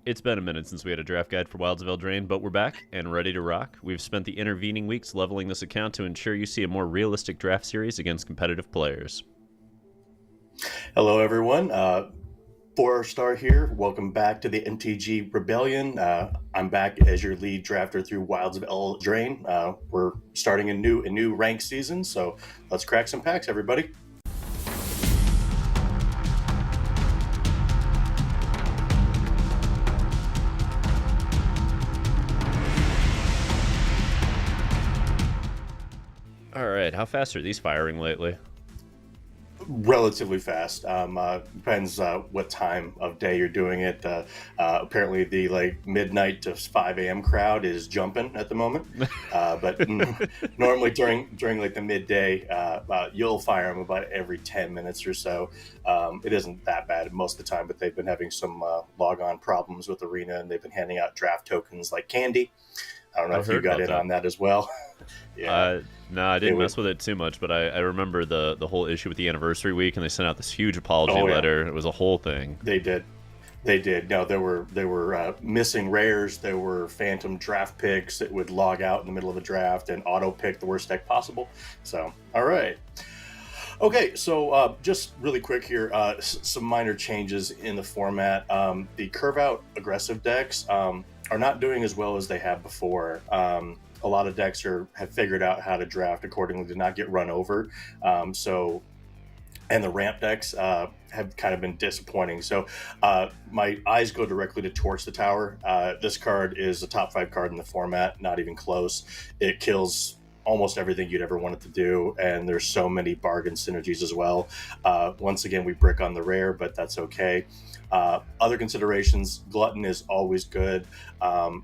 It's been a minute since we had a draft guide for Wilds of Eldraine, but we're back and ready to rock. We've spent the intervening weeks leveling this account to ensure you see a more realistic draft series against competitive players. Hello, everyone. Fourstar here. Welcome back to the MTG Rebellion. I'm back as your lead drafter through Wilds of Eldraine. We're starting a new ranked season, so let's crack some packs, everybody. All right, how fast are these firing lately? Relatively fast. Depends what time of day you're doing it. Apparently, the midnight to 5 a.m. crowd is jumping at the moment. But normally during like the midday, you'll fire them about every 10 minutes or so. It isn't that bad most of the time, but they've been having some log-on problems with Arena, and they've been handing out draft tokens like candy. I don't know if you got in on that as well. Yeah. No, I didn't mess with it too much, but I remember the whole issue with the anniversary week, and they sent out this huge apology letter. It was a whole thing. They did. No, there were missing rares. There were phantom draft picks that would log out in the middle of a draft and auto pick the worst deck possible. So, all right. Okay, so just really quick here, some minor changes in the format. The curve out aggressive decks are not doing as well as they have before. A lot of decks have figured out how to draft accordingly to not get run over. And the ramp decks have kind of been disappointing. So my eyes go directly to Torch the Tower. This card is a top 5 card in the format, not even close. It kills almost everything you'd ever want it to do, and there's so many bargain synergies as well. Once again, we brick on the rare, but that's okay. Other considerations, Glutton is always good.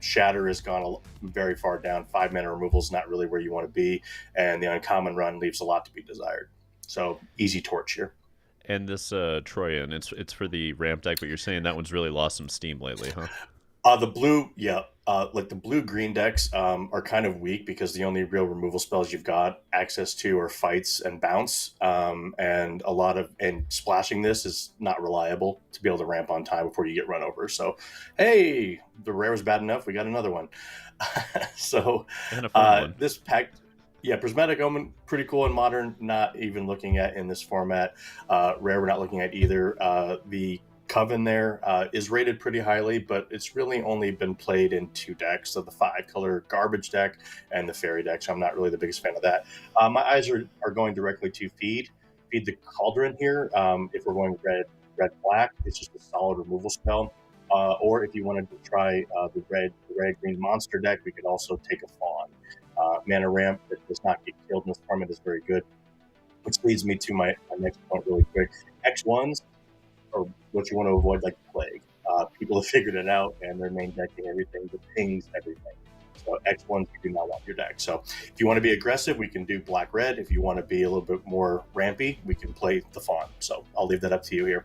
Shatter has gone very far down. 5-mana removal is not really where you want to be, and the uncommon run leaves a lot to be desired. So easy torch here. And this Troyan, it's for the ramp deck, but you're saying that one's really lost some steam lately, huh? The blue, yeah. Like the blue-green decks are kind of weak because the only real removal spells you've got access to are fights and bounce, and splashing this is not reliable to be able to ramp on time before you get run over. So, hey, the rare was bad enough. We got another one. So and a fun one. This pack. Yeah, Prismatic Omen, pretty cool in Modern, not even looking at in this format. Rare, we're not looking at either. The Coven there is rated pretty highly, but it's really only been played in 2 decks, so the 5-color Garbage deck and the Fairy deck, so I'm not really the biggest fan of that. My eyes are going directly to Feed the Cauldron here. If we're going red-black, it's just a solid removal spell. Or if you wanted to try the red-green monster deck, we could also take a Fawn. Mana ramp that does not get killed in this format is very good, which leads me to my next point really quick. X1s are what you want to avoid like the plague. People have figured it out, and they're main decking everything, the pings, everything. So X1s, you do not want your deck. So if you want to be aggressive, we can do black-red. If you want to be a little bit more rampy, we can play the Fawn. So I'll leave that up to you here.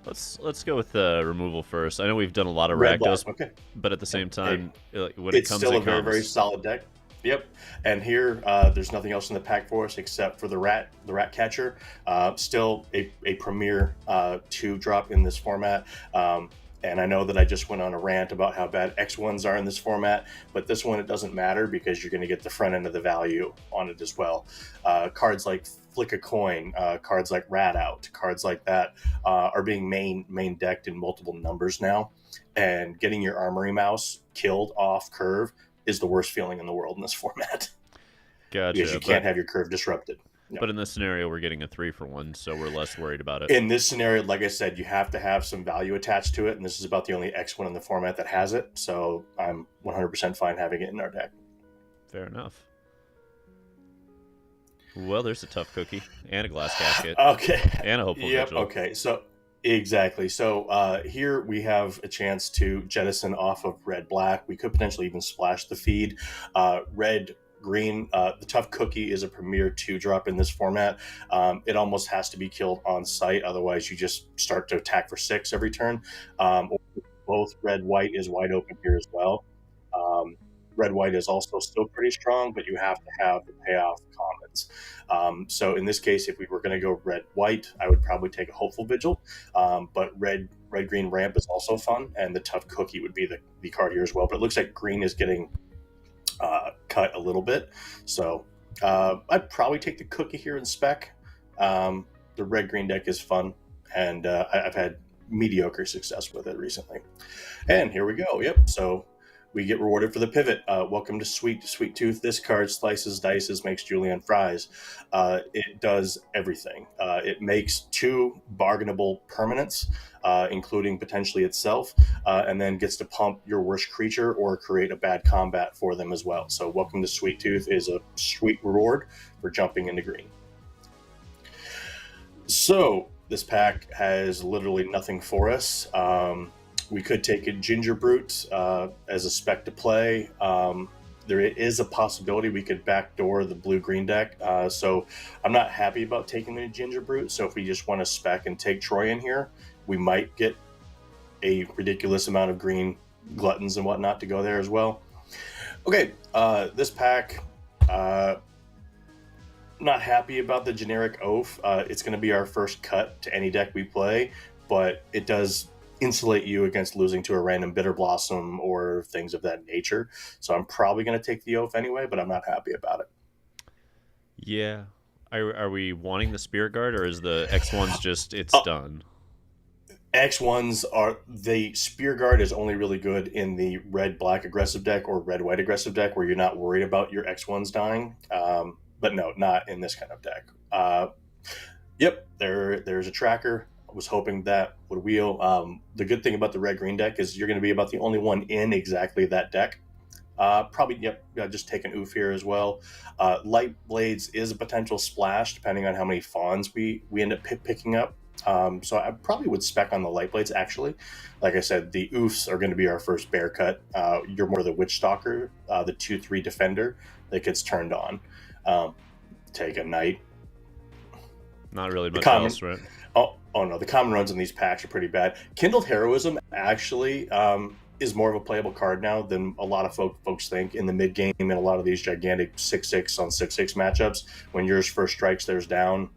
Let's go with removal first. I know we've done a lot of Rakdos, okay, but at the same time, it's still a very, very solid deck. Yep, and here there's nothing else in the pack for us except for the rat catcher. Still a premier 2-drop in this format. And I know that I just went on a rant about how bad X1s are in this format, but this one, it doesn't matter because you're going to get the front end of the value on it as well. Cards like Flick a Coin, cards like Rat Out, cards like that are being main decked in multiple numbers now. And getting your Armory Mouse killed off curve is the worst feeling in the world in this format. Gotcha. Because you can't have your curve disrupted. No. But in this scenario, we're getting a 3-for-1, so we're less worried about it. In this scenario, like I said, you have to have some value attached to it, and this is about the only X1 in the format that has it, so I'm 100% fine having it in our deck. Fair enough. Well, there's a tough cookie, and a glass casket. Okay. And a hopeful vigil. Okay, so exactly. So here we have a chance to jettison off of red-black. We could potentially even splash the Feed. Red-green, the Tough Cookie is a premier 2-drop in this format. It almost has to be killed on sight, otherwise you just start to attack for 6 every turn. Both red-white is wide open here as well. Red-white is also still pretty strong, but you have to have the payoff commons. So in this case, if we were going to go red-white, I would probably take a Hopeful Vigil. But red red-green ramp is also fun, and the tough cookie would be the card here as well. But it looks like green is getting cut a little bit, so I'd probably take the cookie here in spec. The red-green deck is fun, and I've had mediocre success with it recently. And here we go. Yep. So we get rewarded for the pivot. Welcome to Sweet Tooth. This card slices, dices, makes julienne fries. It does everything. It makes 2 bargainable permanents, including potentially itself, and then gets to pump your worst creature or create a bad combat for them as well. So Welcome to Sweet Tooth is a sweet reward for jumping into green. So this pack has literally nothing for us. We could take a Ginger Brute as a spec to play. There is a possibility we could backdoor the blue-green deck. So I'm not happy about taking the Ginger Brute. So if we just want to spec and take Troy in here, we might get a ridiculous amount of green gluttons and whatnot to go there as well. Okay, this pack... not happy about the generic oaf. It's going to be our first cut to any deck we play, but it does insulate you against losing to a random Bitter Blossom or things of that nature. So I'm probably going to take the oaf anyway, but I'm not happy about it. Yeah. Are we wanting the Spirit Guard, or is the X1s just, it's done? X1s are, the Spear Guard is only really good in the red-black aggressive deck or red-white aggressive deck where you're not worried about your X1s dying. But no, not in this kind of deck. Yep, there's a tracker. I was hoping that would wheel. The good thing about the red-green deck is you're going to be about the only one in exactly that deck. Probably, yep, just take an oof here as well. Light Blades is a potential splash depending on how many fawns we end up picking up. So I probably would spec on the Light Blades, actually. Like I said, the oofs are going to be our first bear cut. You're more the Witch Stalker, the 2/3 defender that gets turned on. Take a Knight. Not really much else, right? Oh no, the common runs in these packs are pretty bad. Kindled Heroism actually is more of a playable card now than a lot of folks think in the mid game in a lot of these gigantic 6/6 on 6/6 matchups. When yours first strikes, theirs down,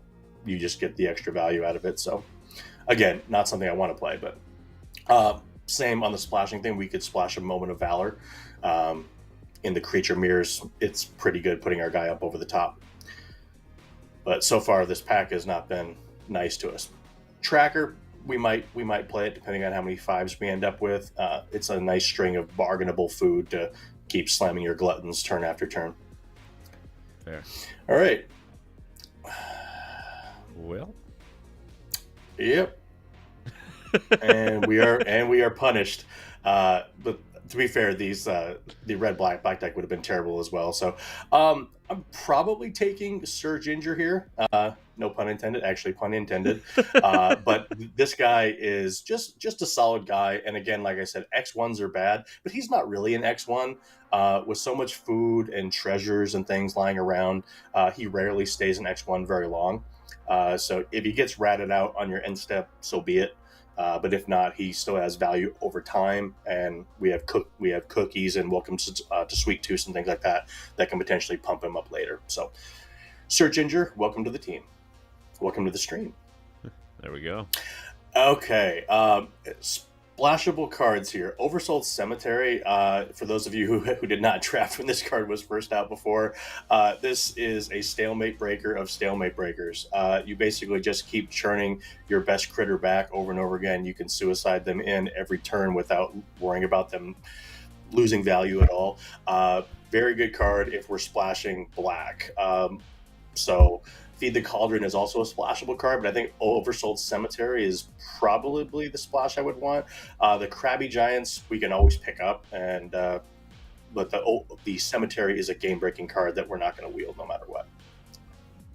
you just get the extra value out of it. So again, not something I want to play, but same on the splashing thing. We could splash a Moment of Valor in the creature mirrors. It's pretty good putting our guy up over the top. But so far, this pack has not been nice to us. Tracker, we might play it depending on how many 5s we end up with. It's a nice string of bargainable food to keep slamming your gluttons turn after turn. Fair. All right. Well. Yep. and we are punished. But to be fair, these the red-black deck would have been terrible as well. So I'm probably taking Sir Ginger here. No pun intended, actually pun intended. But this guy is just a solid guy. And again, like I said, X1s are bad, but he's not really an X1. With so much food and treasures and things lying around, he rarely stays an X1 very long. So if he gets ratted out on your end step, so be it. But if not, he still has value over time, and we have cookies and welcome to Sweet Tooth and things like that can potentially pump him up later. So, Sir Ginger, welcome to the team. Welcome to the stream. There we go. Okay, splashable cards here. Oversold Cemetery. For those of you who did not draft when this card was first out before, this is a stalemate breaker of stalemate breakers. You basically just keep churning your best critter back over and over again. You can suicide them in every turn without worrying about them losing value at all. Very good card if we're splashing black. So Feed the Cauldron is also a splashable card, but I think Oversold Cemetery is probably the splash I would want. The Crabby Giants we can always pick up, and but the Cemetery is a game-breaking card that we're not going to wield no matter what.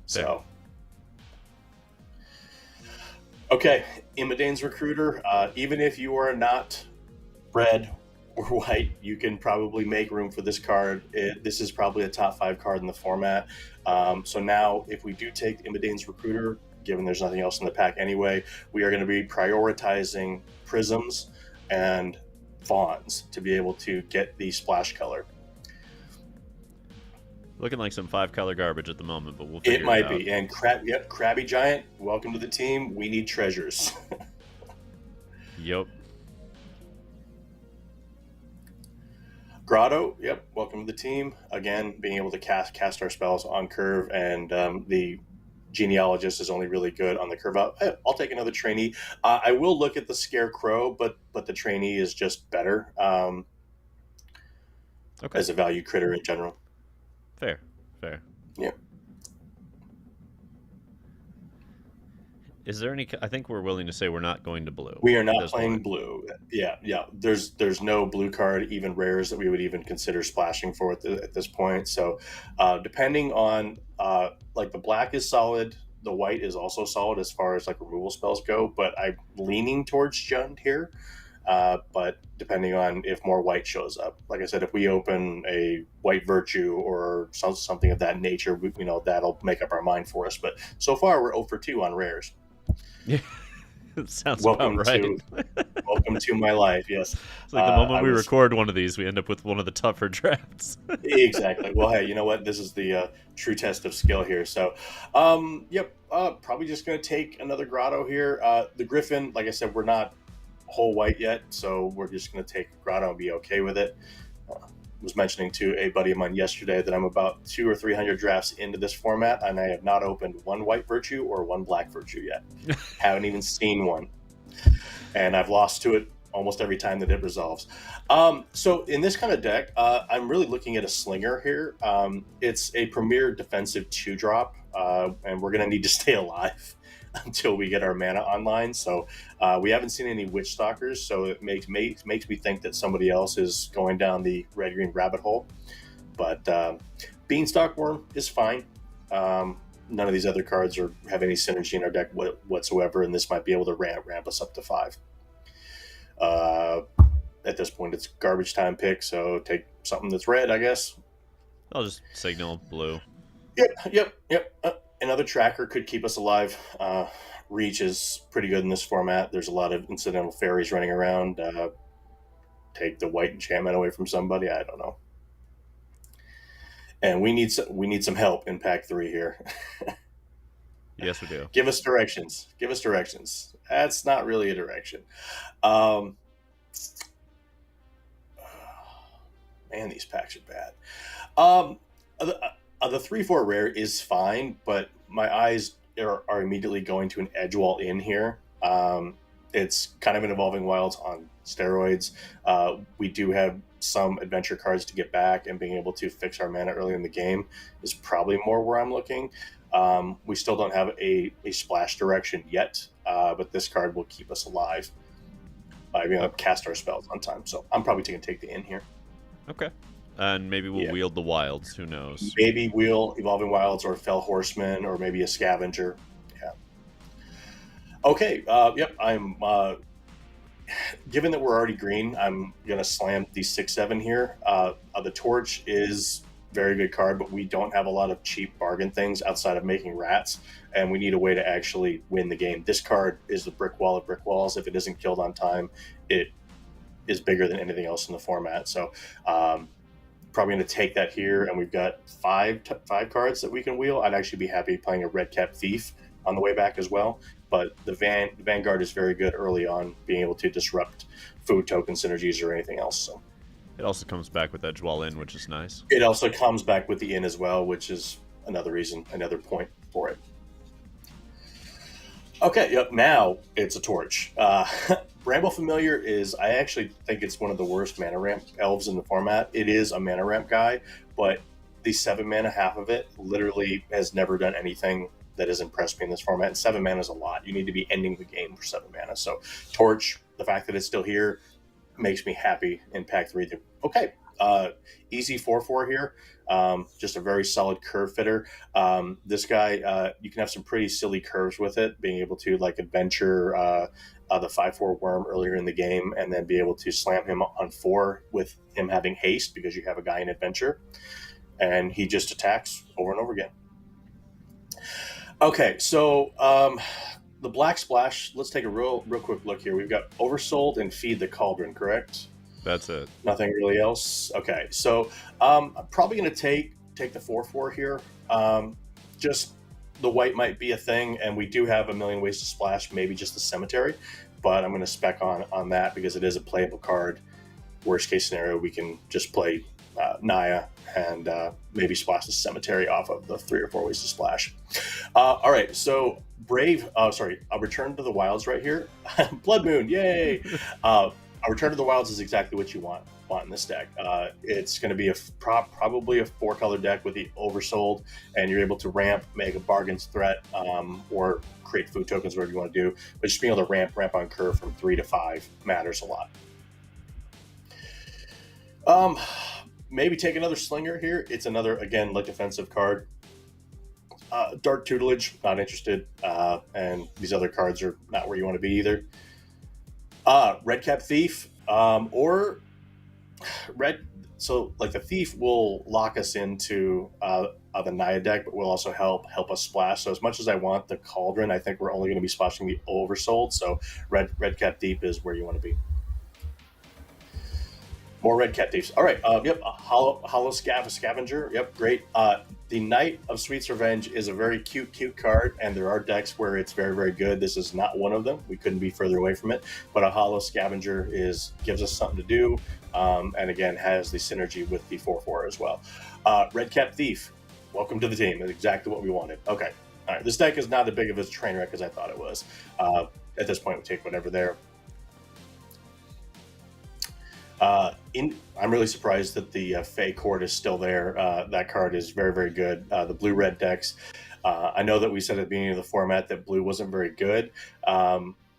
So, okay, Imadane's Recruiter. Even if you are not red or white, you can probably make room for this card. This is probably a top 5 card in the format. So now, if we do take Imadane's Recruiter, given there's nothing else in the pack anyway, we are going to be prioritizing Prisms and Fawns to be able to get the splash color. Looking like some 5-color garbage at the moment, but we'll figure it might out. be. And Crabby Giant, welcome to the team. We need treasures. Yup. Grotto, yep, welcome to the team. Again, being able to cast our spells on curve, and the genealogist is only really good on the curve up. I'll take another trainee. I will look at the scarecrow, but the trainee is just better Okay. as a value critter in general. Fair. Fair. Yeah. Is there any? I think we're willing to say we're not going to blue. We are not at this playing point. blue. Yeah. There's no blue card, even rares, that we would even consider splashing for at this point. So, depending on like the black is solid, the white is also solid as far as like removal spells go. But I'm leaning towards Jund here. But depending on if more white shows up, like I said, if we open a white virtue or something of that nature, that'll make up our mind for us. But so far, we're 0 for 2 on rares. Yeah, it sounds Welcome about right. Welcome to my life. Yes. It's like the moment we record one of these, we end up with one of the tougher drafts. Exactly. Well, hey, you know what? This is the true test of skill here. So, yep. Probably just going to take another Grotto here. The Griffin, like I said, we're not whole white yet, so we're just going to take Grotto and be okay with it. Was mentioning to a buddy of mine yesterday that I'm about 200 or 300 drafts into this format, and I have not opened one white virtue or one black virtue yet. Haven't even seen one, and I've lost to it almost every time that it resolves. So in this kind of deck, I'm really looking at a Slinger here. It's a premier defensive 2-drop, and we're going to need to stay alive until we get our mana online. So we haven't seen any Witch Stalkers, so it makes me think that somebody else is going down the red-green rabbit hole. But Beanstalk Worm is fine. None of these other cards have any synergy in our deck whatsoever, and this might be able to ramp us up to 5. At this point, it's garbage time pick, so take something that's red, I guess. I'll just signal blue. Yep. Another tracker could keep us alive. Reach is pretty good in this format. There's a lot of incidental fairies running around. Take the white enchantment away from somebody. I don't know. And we need some help in pack 3 here. Yes, we do. Give us directions. That's not really a direction. Man, these packs are bad. The 3/4 rare is fine, but my eyes are immediately going to an Edgewall in here. It's kind of an Evolving Wilds on steroids. We do have some adventure cards to get back, and being able to fix our mana early in the game is probably more where I'm looking. We still don't have a splash direction yet, but this card will keep us alive by being able to cast our spells on time. So I'm probably going to take the in here. Okay. And maybe we'll wield the wilds. Who knows? Maybe we'll Evolving Wilds or Fell Horseman or maybe a Scavenger. Yeah. Okay. Yep. I'm. Given that we're already green, I'm gonna slam the 6/7 here. The Torch is very good card, but we don't have a lot of cheap bargain things outside of making rats, and we need a way to actually win the game. This card is the brick wall of brick walls. If it isn't killed on time, it is bigger than anything else in the format. So. Probably going to take that here, and we've got five cards that we can wheel. I'd actually be happy playing a Red Cap Thief on the way back as well, but the Vanguard is very good early on, being able to disrupt food token synergies or anything else. So it also comes back with Edgewall in, which is nice. It also comes back with the in as well, which is another point for it. Okay, yep, now it's a Torch. Bramble Familiar I actually think it's one of the worst mana ramp elves in the format. It is a mana ramp guy, but the 7 mana, half of it, literally has never done anything that has impressed me in this format. And 7 mana is a lot. You need to be ending the game for 7 mana. So Torch, the fact that it's still here, makes me happy in pack 3. Okay, easy 4/4 here. Just a very solid curve fitter. This guy, you can have some pretty silly curves with it, being able to like adventure the 5/4 worm earlier in the game, and then be able to slam him on 4 with him having haste because you have a guy in adventure, and he just attacks over and over again. Okay, so the Black Splash, let's take a real quick look here. We've got Oversold and Feed the Cauldron, correct? That's it. Nothing really else. Okay, so I'm probably going to take the 4/4 here. Just the white might be a thing, and we do have a million ways to splash, maybe just the Cemetery. but I'm going to spec on that because it is a playable card. Worst case scenario, we can just play Naya and maybe splash the Cemetery off of the 3 or 4 ways to splash. All right, so Brave, I'll Return to the Wilds right here. Blood Moon, yay! A Return to the Wilds is exactly what you want in this deck. It's going to be probably a 4-color deck with the Oversold, and you're able to ramp, make a Bargain's Threat, or create food tokens, whatever you want to do. But just being able to ramp on curve from 3 to 5 matters a lot. Maybe take another Slinger here. It's another, again, like defensive card. Dark Tutelage, not interested. And these other cards are not where you want to be either. Redcap Thief, or Red. So, like, the Thief will lock us into the Naya deck, but will also help us splash. So, as much as I want the Cauldron, I think we're only going to be splashing the Oversold. So, Redcap Thief is where you want to be. More Red Cat Thieves. All right. Yep. Hollow Scavenger. Yep. Great. The Knight of Sweet's Revenge is a very cute card, and there are decks where it's very, very good. This is not one of them. We couldn't be further away from it. But a Hollow Scavenger gives us something to do, and again has the synergy with the 4/4 as well. Red Cap Thief. Welcome to the team. That's exactly what we wanted. Okay. All right. This deck is not as big of a train wreck as I thought it was. At this point, we take whatever there. I'm really surprised that the Fey Court is still there. That card is very, very good. The blue-red decks. I know that we said at the beginning of the format that blue wasn't very good.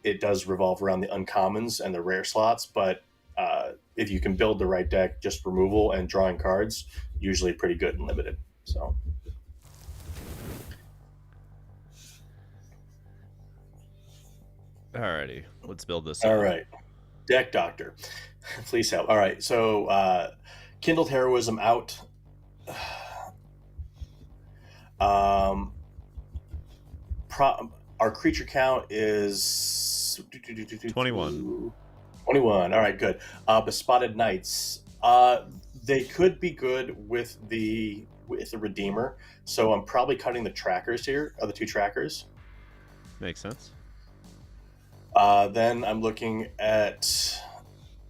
It does revolve around the uncommons and the rare slots, but if you can build the right deck, just removal and drawing cards, usually pretty good and limited. So. Alrighty, let's build this. All right. Deck Doctor. Please help. All right, so Kindled Heroism out. Our creature count is 21. 21. All right, good. Bespotted Knights. They could be good with the Redeemer, so I'm probably cutting the trackers here, the 2 trackers. Makes sense. Then I'm looking at...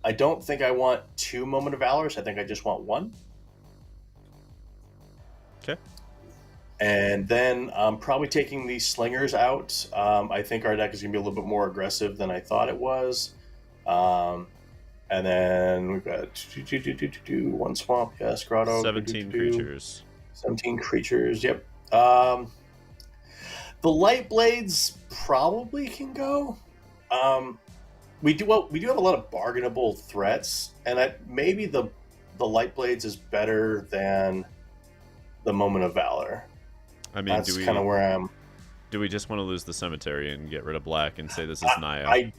I don't think I want 2 Moment of Valors. I think I just want 1. Okay. And then I'm probably taking these Slingers out. I think our deck is going to be a little bit more aggressive than I thought it was. And then we've got 1 Swamp, yes, Grotto. 17 creatures. 17 creatures, yep. The Light Blades probably can go. We do have a lot of bargainable threats, and maybe the Light Blades is better than the Moment of Valor. I mean, that's kind of where I'm. Do we just want to lose the Cemetery and get rid of black and say this is Naya? I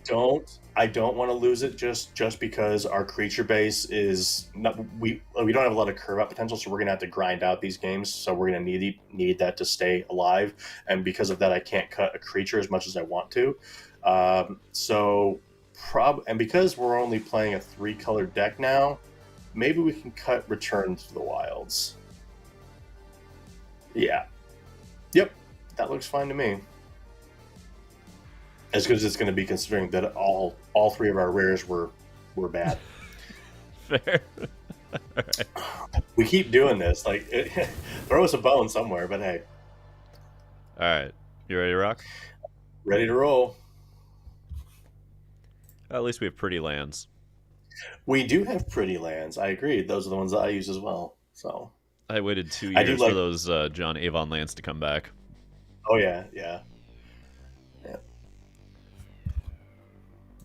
don't want to lose it just because our creature base is not. We don't have a lot of curve out potential, so we're gonna have to grind out these games. So we're gonna need that to stay alive, and because of that, I can't cut a creature as much as I want to. And because we're only playing a 3-color deck now, maybe we can cut Return to the Wilds. Yeah. Yep. That looks fine to me. As good as it's going to be, considering that all 3 of our rares were bad. Fair. Right. We keep doing this. Like, throw us a bone somewhere, but hey. All right. You ready to rock? Ready to roll. At least we have pretty lands. We do have pretty lands. I agree. Those are the ones that I use as well. So I waited 2 years for those John Avon lands to come back. Oh yeah.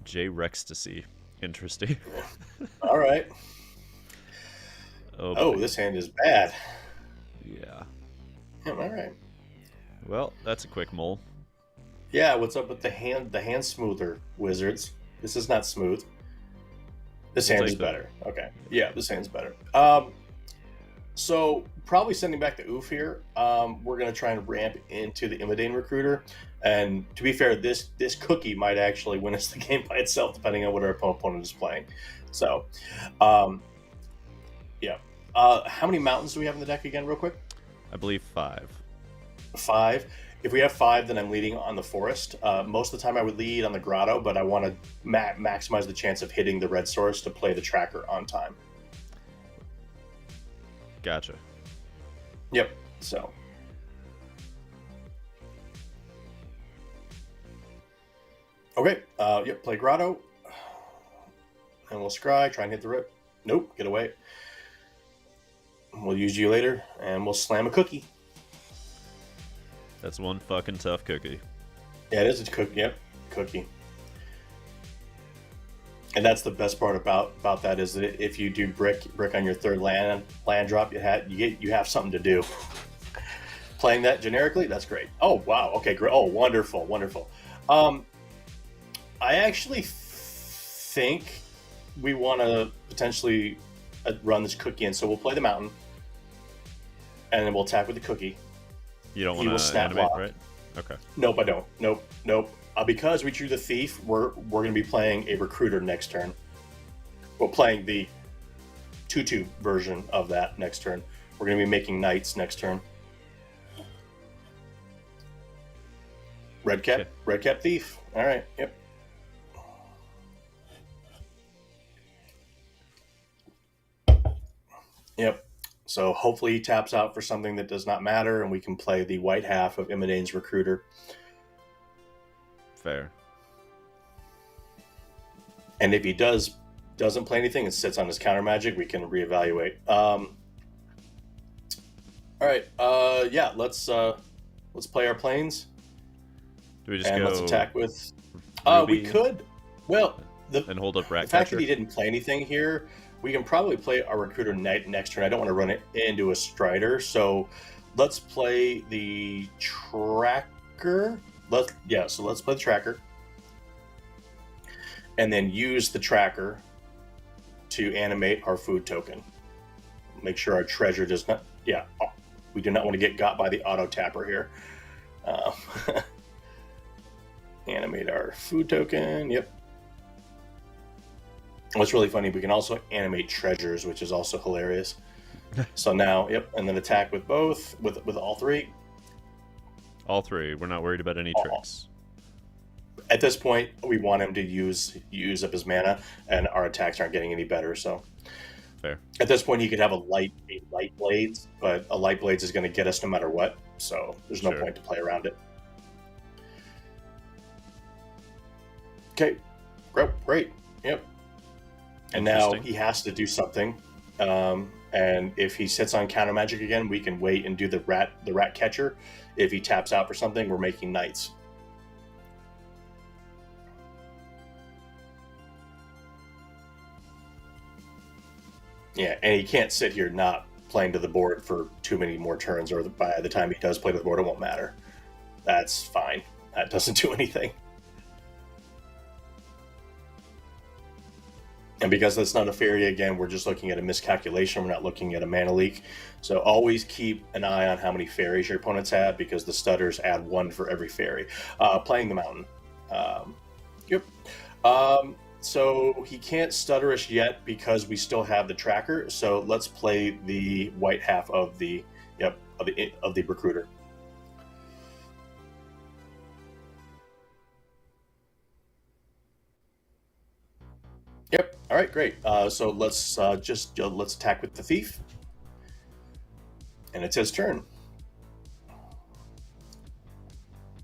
J Rextasy. Interesting. All right. Oh, this hand is bad. Yeah. All right. Well, that's a quick mole. Yeah, what's up with the hand smoother wizards? This is not smooth. This hand is better. Okay. Yeah, this hand's better. So probably sending back the Oof here. We're gonna try and ramp into the Imodane Recruiter. And to be fair, this cookie might actually win us the game by itself, depending on what our opponent is playing. So, yeah. How many mountains do we have in the deck again, real quick? I believe 5. 5. if we have 5, then I'm leading on the forest. Most of the time I would lead on the grotto, but I want to maximize the chance of hitting the red source to play the tracker on time. Gotcha. Yep. So. Okay. Yep. Play grotto. And we'll scry. Try and hit the rip. Nope. Get away. We'll use you later, and we'll slam a cookie. That's one fucking tough cookie. Yeah, it is a cookie. Yep, cookie. And that's the best part about that is that if you do brick on your third land drop, you have something to do. Playing that generically, that's great. Oh wow. Okay, great. Oh, wonderful, wonderful. I actually think we want to potentially run this cookie in, so we'll play the mountain. And then we'll attack with the cookie. You don't want to animate, right? Okay. Nope, I don't. Nope. Because we drew the thief, we're going to be playing a recruiter next turn. We're playing the 2/2 version of that next turn. We're going to be making knights next turn. Red cap thief. All right. Yep. Yep. So hopefully he taps out for something that does not matter, and we can play the white half of Immodane's Recruiter. Fair. And if he doesn't play anything and sits on his counter magic, we can reevaluate. All right. Yeah. Let's play our planes. Do we just and go? Let's attack with. Ruby? We could. Well, and hold up Rat the fact Catcher? that he didn't play anything here. We can probably play our Recruiter next turn. I don't want to run it into a Strider, so let's play the Tracker. So let's play the Tracker, and then use the Tracker to animate our food token. Make sure our treasure does not. Yeah, we do not want to get got by the auto tapper here. Animate our food token. Yep. What's really funny, we can also animate treasures, which is also hilarious. So now, yep, and then attack with both, with all 3. All 3. We're not worried about any tricks. At this point, we want him to use up his mana, and our attacks aren't getting any better. So, fair. At this point, he could have a light blades, but a light blades is going to get us no matter what. So there's no point to play around it. Okay, great. Yep. And now he has to do something, and if he sits on counter magic again, we can wait and do the rat catcher. If he taps out for something, we're making knights. Yeah, and he can't sit here not playing to the board for too many more turns, or by the time he does play to the board, it won't matter. That's fine. That doesn't do anything. And because that's not a fairy, again, we're just looking at a miscalculation. We're not looking at a mana leak. So always keep an eye on how many fairies your opponents have, because the stutters add 1 for every fairy. Playing the mountain. Yep. So he can't stutter us yet because we still have the tracker. So let's play the white half of the recruiter. Yep. All right. Great. So let's let's attack with the thief, and it's his turn.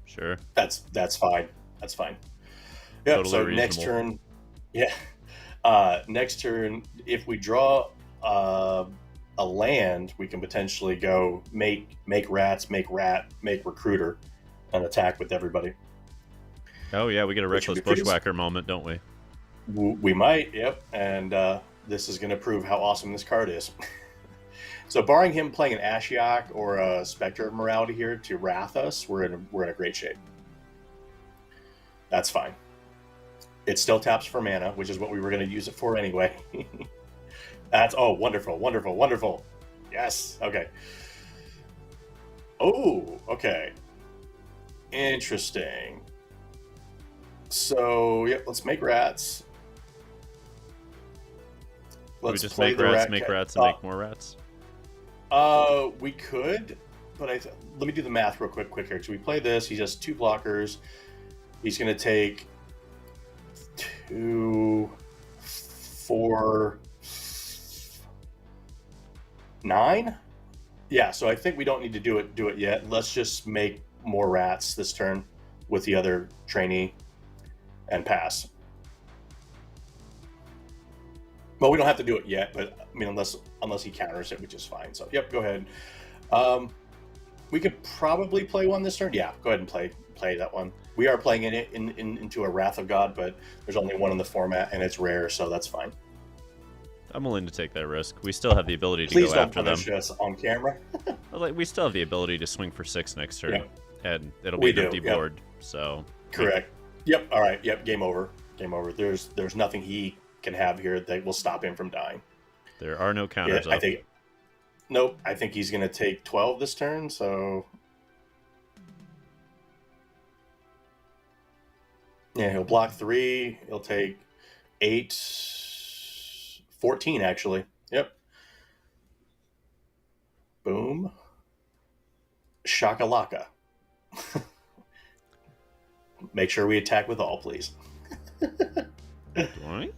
Sure. That's fine. That's fine. Yep. Totally so reasonable. Next turn, next turn, if we draw a land, we can potentially go make rats, make recruiter, and attack with everybody. Oh yeah, we get a reckless bushwhacker moment, don't we? We might, yep. And this is going to prove how awesome this card is. So, barring him playing an Ashiok or a Spectre of Morality here to wrath us, we're in a great shape. That's fine. It still taps for mana, which is what we were going to use it for anyway. That's wonderful. Yes. Okay. Oh, okay. Interesting. So, yep. Let's make rats. Let's just make rats, and make more rats. We could, let me do the math real quick here. So we play this. He has 2 blockers. He's going to take 2, 4, 9. Yeah, so I think we don't need to do it yet. Let's just make more rats this turn with the other trainee and pass. Well, we don't have to do it yet, but I mean, unless he counters it, which is fine. So, yep, go ahead. We could probably play one this turn. Yeah, go ahead and play that one. We are playing it into a Wrath of God, but there's only one in the format, and it's rare, so that's fine. I'm willing to take that risk. We still have the ability to Please go after them. Please don't punish us on camera. We still have the ability to swing for 6 next turn, yep. And it'll be an empty board. So correct. Yep. All right. Yep. Game over. Game over. There's nothing he can have here that will stop him from dying. There are no counters. Yeah, nope. I think he's going to take 12 this turn. So yeah, he'll block 3. He'll take 8, 14 actually. Yep. Boom. Shakalaka. Make sure we attack with all, please. What?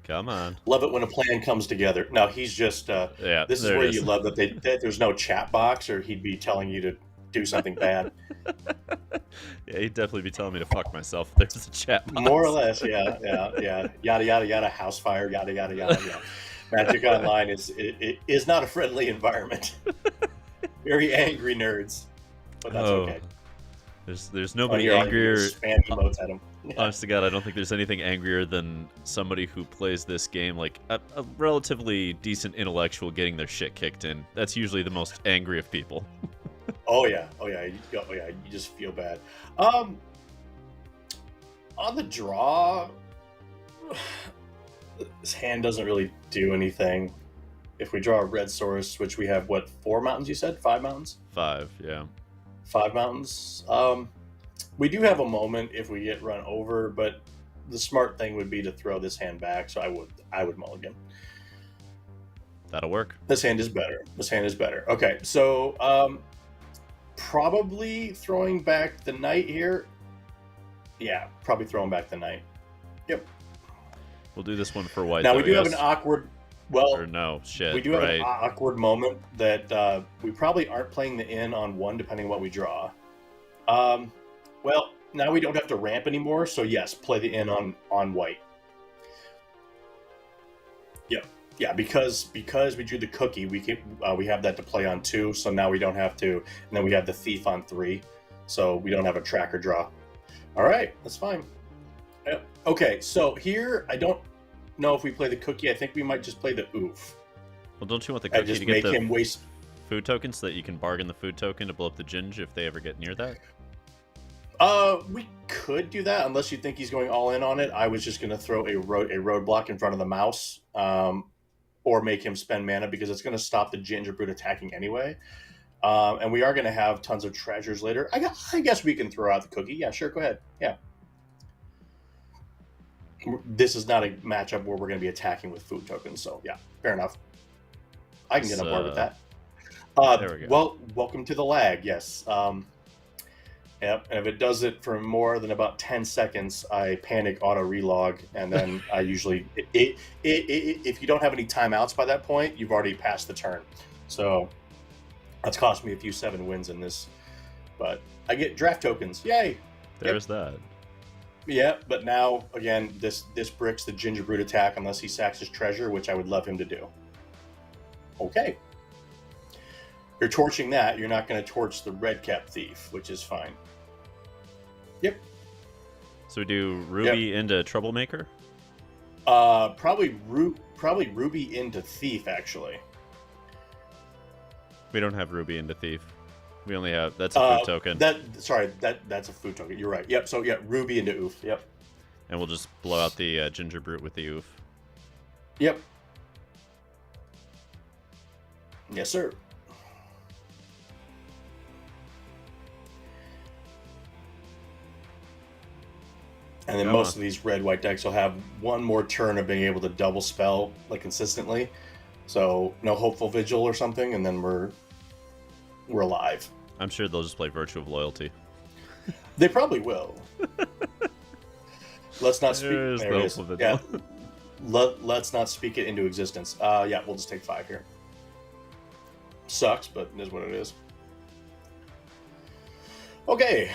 Come on. Love it when a plan comes together. No, he's just yeah. This is where you love that there's no chat box, or he'd be telling you to do something bad. Yeah, he'd definitely be telling me to fuck myself. There's a chat box. More or less, yeah. Yada yada yada. House fire. Yada yada yada. Yeah. Magic Online is not a friendly environment. Very angry nerds, but that's okay. There's nobody angrier. Spam emotes at him. Yeah. Honest to God, I don't think there's anything angrier than somebody who plays this game like a relatively decent intellectual getting their shit kicked in. That's usually the most angry of people. Oh yeah. You just feel bad. On the draw, this hand doesn't really do anything. If we draw a red source, which we have, what, 4 mountains you said? 5 mountains? 5, yeah. 5 mountains. We do have a moment if we get run over, but the smart thing would be to throw this hand back, so I would mulligan. That'll work. This hand is better. Okay, so probably throwing back the knight here. Yeah, probably throwing back the knight. Yep. We'll do this one for white. Now we do have an awkward. Well, or no, shit. We do have an awkward moment that we probably aren't playing the in on 1, depending on what we draw. Well, now we don't have to ramp anymore, so yes, play the in on white. Yep. Yeah, because we drew the cookie, we have that to play on 2, so now we don't have to, and then we have the thief on 3, so we don't have a tracker draw. All right, that's fine. Yep. Okay, so here I don't know if we play the cookie. I think we might just play the oof. Well, don't you want the cookie just to get make him waste food token so that you can bargain the food token to blow up the Ginge if they ever get near that? We could do that unless you think he's going all in on it. I was just going to throw a roadblock in front of the mouse, or make him spend mana because it's going to stop the Gingerbread attacking anyway. And we are going to have tons of treasures later. I guess we can throw out the cookie. Yeah, sure, go ahead. Yeah. This is not a matchup where we're going to be attacking with food tokens, so yeah, fair enough. I can get on board with that. There we go. Well, welcome to the lag, yes. Yep, and if it does it for more than about 10 seconds, I panic auto relog, and then I usually if you don't have any timeouts by that point, you've already passed the turn. So that's cost me a few 7 wins in this, but I get draft tokens. Yay! There's that. Yeah, but now again, this bricks the Gingerbread attack unless he sacks his treasure, which I would love him to do. Okay. You're torching that. You're not going to torch the red cap thief, which is fine. Yep. So we do Ruby into Troublemaker? Probably Ruby into thief, actually. We don't have Ruby into thief. We only have that's a food token. That's a food token. You're right. Yep. So yeah, Ruby into oof. Yep. And we'll just blow out the Gingerbread with the oof. Yep. Yes, sir. And then most of these red-white decks will have one more turn of being able to double spell like consistently. So no Hopeful Vigil or something, and then we're alive. I'm sure they'll just play Virtue of Loyalty. They probably will. Let's not speak. There's There the it is. Hopeful Yeah. Vigil. Let's not speak it into existence. Yeah, we'll just take 5 here. Sucks, but it is what it is. Okay.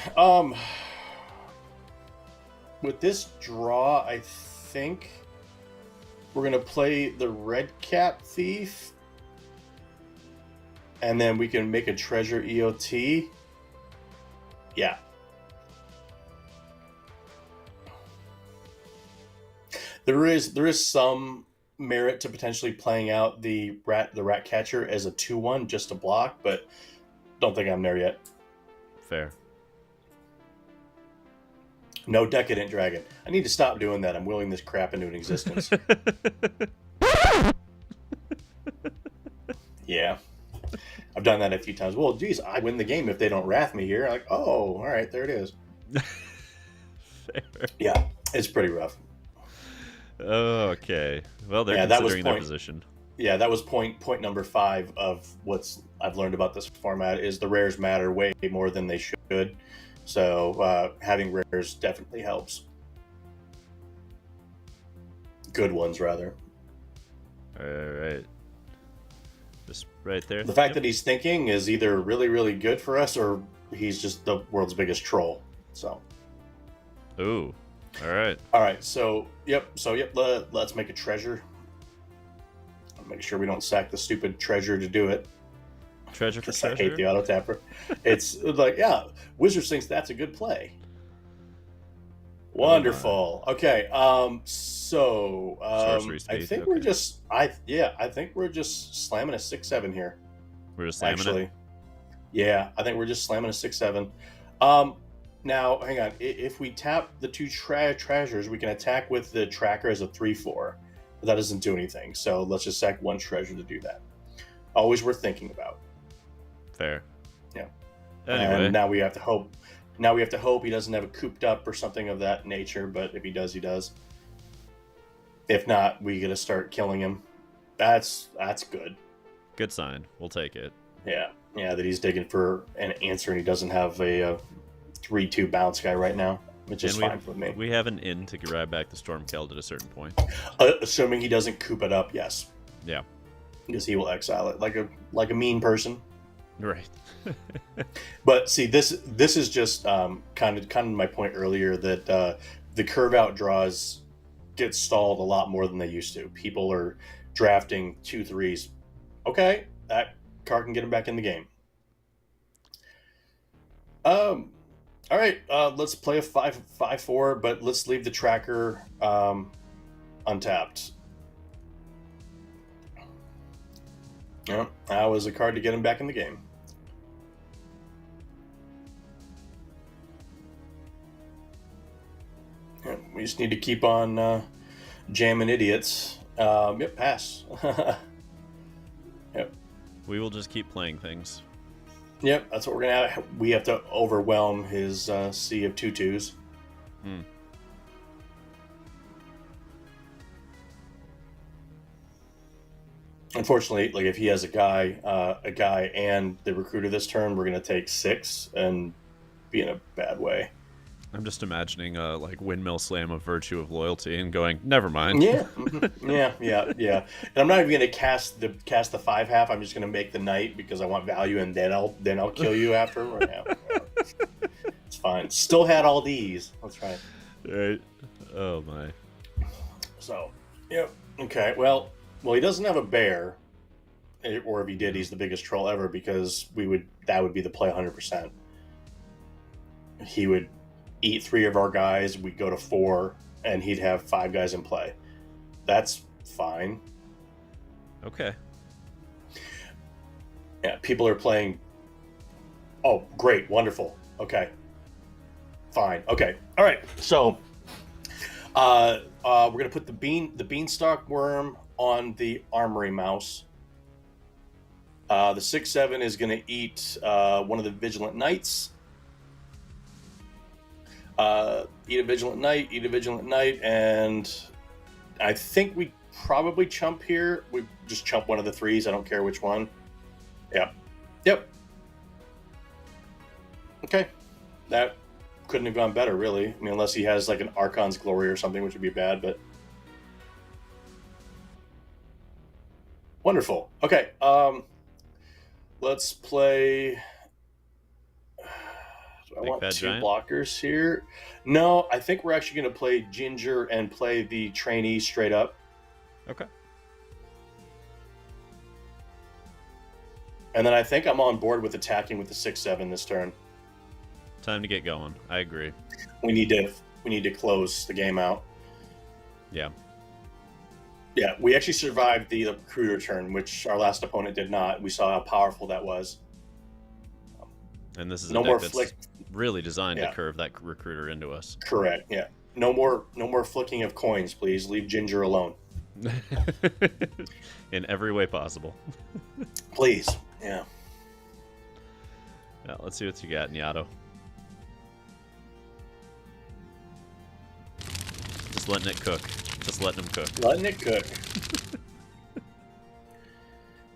With this draw, I think we're gonna play the Red Cap Thief, and then we can make a Treasure EOT. Yeah. There is some merit to potentially playing out the rat catcher as a 2/1 just to block, but don't think I'm there yet. Fair. No Decadent Dragon. I need to stop doing that. I'm willing this crap into an existence. Yeah. I've done that a few times. Well, geez, I win the game if they don't wrath me here. Like, oh, all right, there it is. Fair. Yeah, it's pretty rough. Okay. Well, they're Yeah, that was considering their point. position. Yeah, that was point number 5 of what's I've learned about this format is the rares matter way more than they should. So having rares definitely helps. Good ones, rather. All right. Just right there. The fact that he's thinking is either really, really good for us or he's just the world's biggest troll. So. Ooh. All right. All right. So, yep. Let's make a treasure. Make sure we don't sack the stupid treasure to do it. Treasure for I treasure. hate the auto tapper. It's like, yeah, Wizards thinks that's a good play. Wonderful. Okay. Sorcery I Speed, think okay. we're just I think we're just slamming a 6/7 here. We're just slamming Actually. it. Yeah, I think we're just slamming a 6/7. Now hang on. If we tap the 2 treasures, we can attack with the tracker as a 3/4. But that doesn't do anything. So let's just sack 1 treasure to do that. Always worth thinking about. Fair. Yeah. Anyway. And now we have to hope. Now we have to hope he doesn't have a cooped up or something of that nature. But if he does, he does. If not, we gotta start killing him. That's good. Good sign. We'll take it. Yeah, that he's digging for an answer and he doesn't have a 3/2 bounce guy right now, which is fine with me. We have an in to grab back the Stormkeld at a certain point. Assuming he doesn't coop it up, yes. Yeah. Because he will exile it like a mean person. Right. But see, this is just kind of my point earlier that the curve out draws get stalled a lot more than they used to. People are drafting 2/3s. Okay, that card can get him back in the game. All right, let's play a 5/4, but let's leave the tracker untapped. Yeah, that was a card to get him back in the game. Yeah, we just need to keep on jamming idiots. Yep, pass. Yep. We will just keep playing things. Yep, that's what we're gonna have. We have to overwhelm his sea of 2/2s. Hmm. Unfortunately, like if he has a guy and the recruiter this turn, we're gonna take 6 and be in a bad way. I'm just imagining like windmill slam of Virtue of Loyalty and going, never mind. Yeah, yeah. And I'm not even gonna cast the 5/2. I'm just gonna make the knight because I want value, and then I'll kill you after. Yeah. It's fine. Still had all these. That's right. Right. Oh my. So, yep. Okay. Well, he doesn't have a bear, or if he did, he's the biggest troll ever because that would be the play 100%. He would eat 3 of our guys, we'd go to 4, and he'd have 5 guys in play. That's fine. Okay. Yeah, people are playing. Oh, great, wonderful. Okay, fine. Okay, all right. So, we're gonna put the beanstalk worm on the armory mouse. The 6/7 is gonna eat one of the vigilant knights. Eat a vigilant knight, and I think we probably chump here. We just chump one of the 3s. I don't care which one. Yeah. Yep. Okay. That couldn't have gone better, really. I mean, unless he has like an Archon's Glory or something, which would be bad, but... Wonderful. Okay. Let's play... I want 2 Giant? blockers here. No, I think we're actually going to play Ginger and play the trainee straight up. Okay. And then I think I'm on board with attacking with the 6/7 this turn. Time to get going. I agree. We need to close the game out. Yeah. Yeah, we actually survived the recruiter turn, which our last opponent did not. We saw how powerful that was. And this is no a deck more that's flick. really designed to curve that recruiter into us. Correct. Yeah. No more flicking of coins, please. Leave Ginger alone. In every way possible. Please. Yeah. Yeah. Let's see what you got, Nyato. Just letting it cook. Just letting them cook. Letting it cook.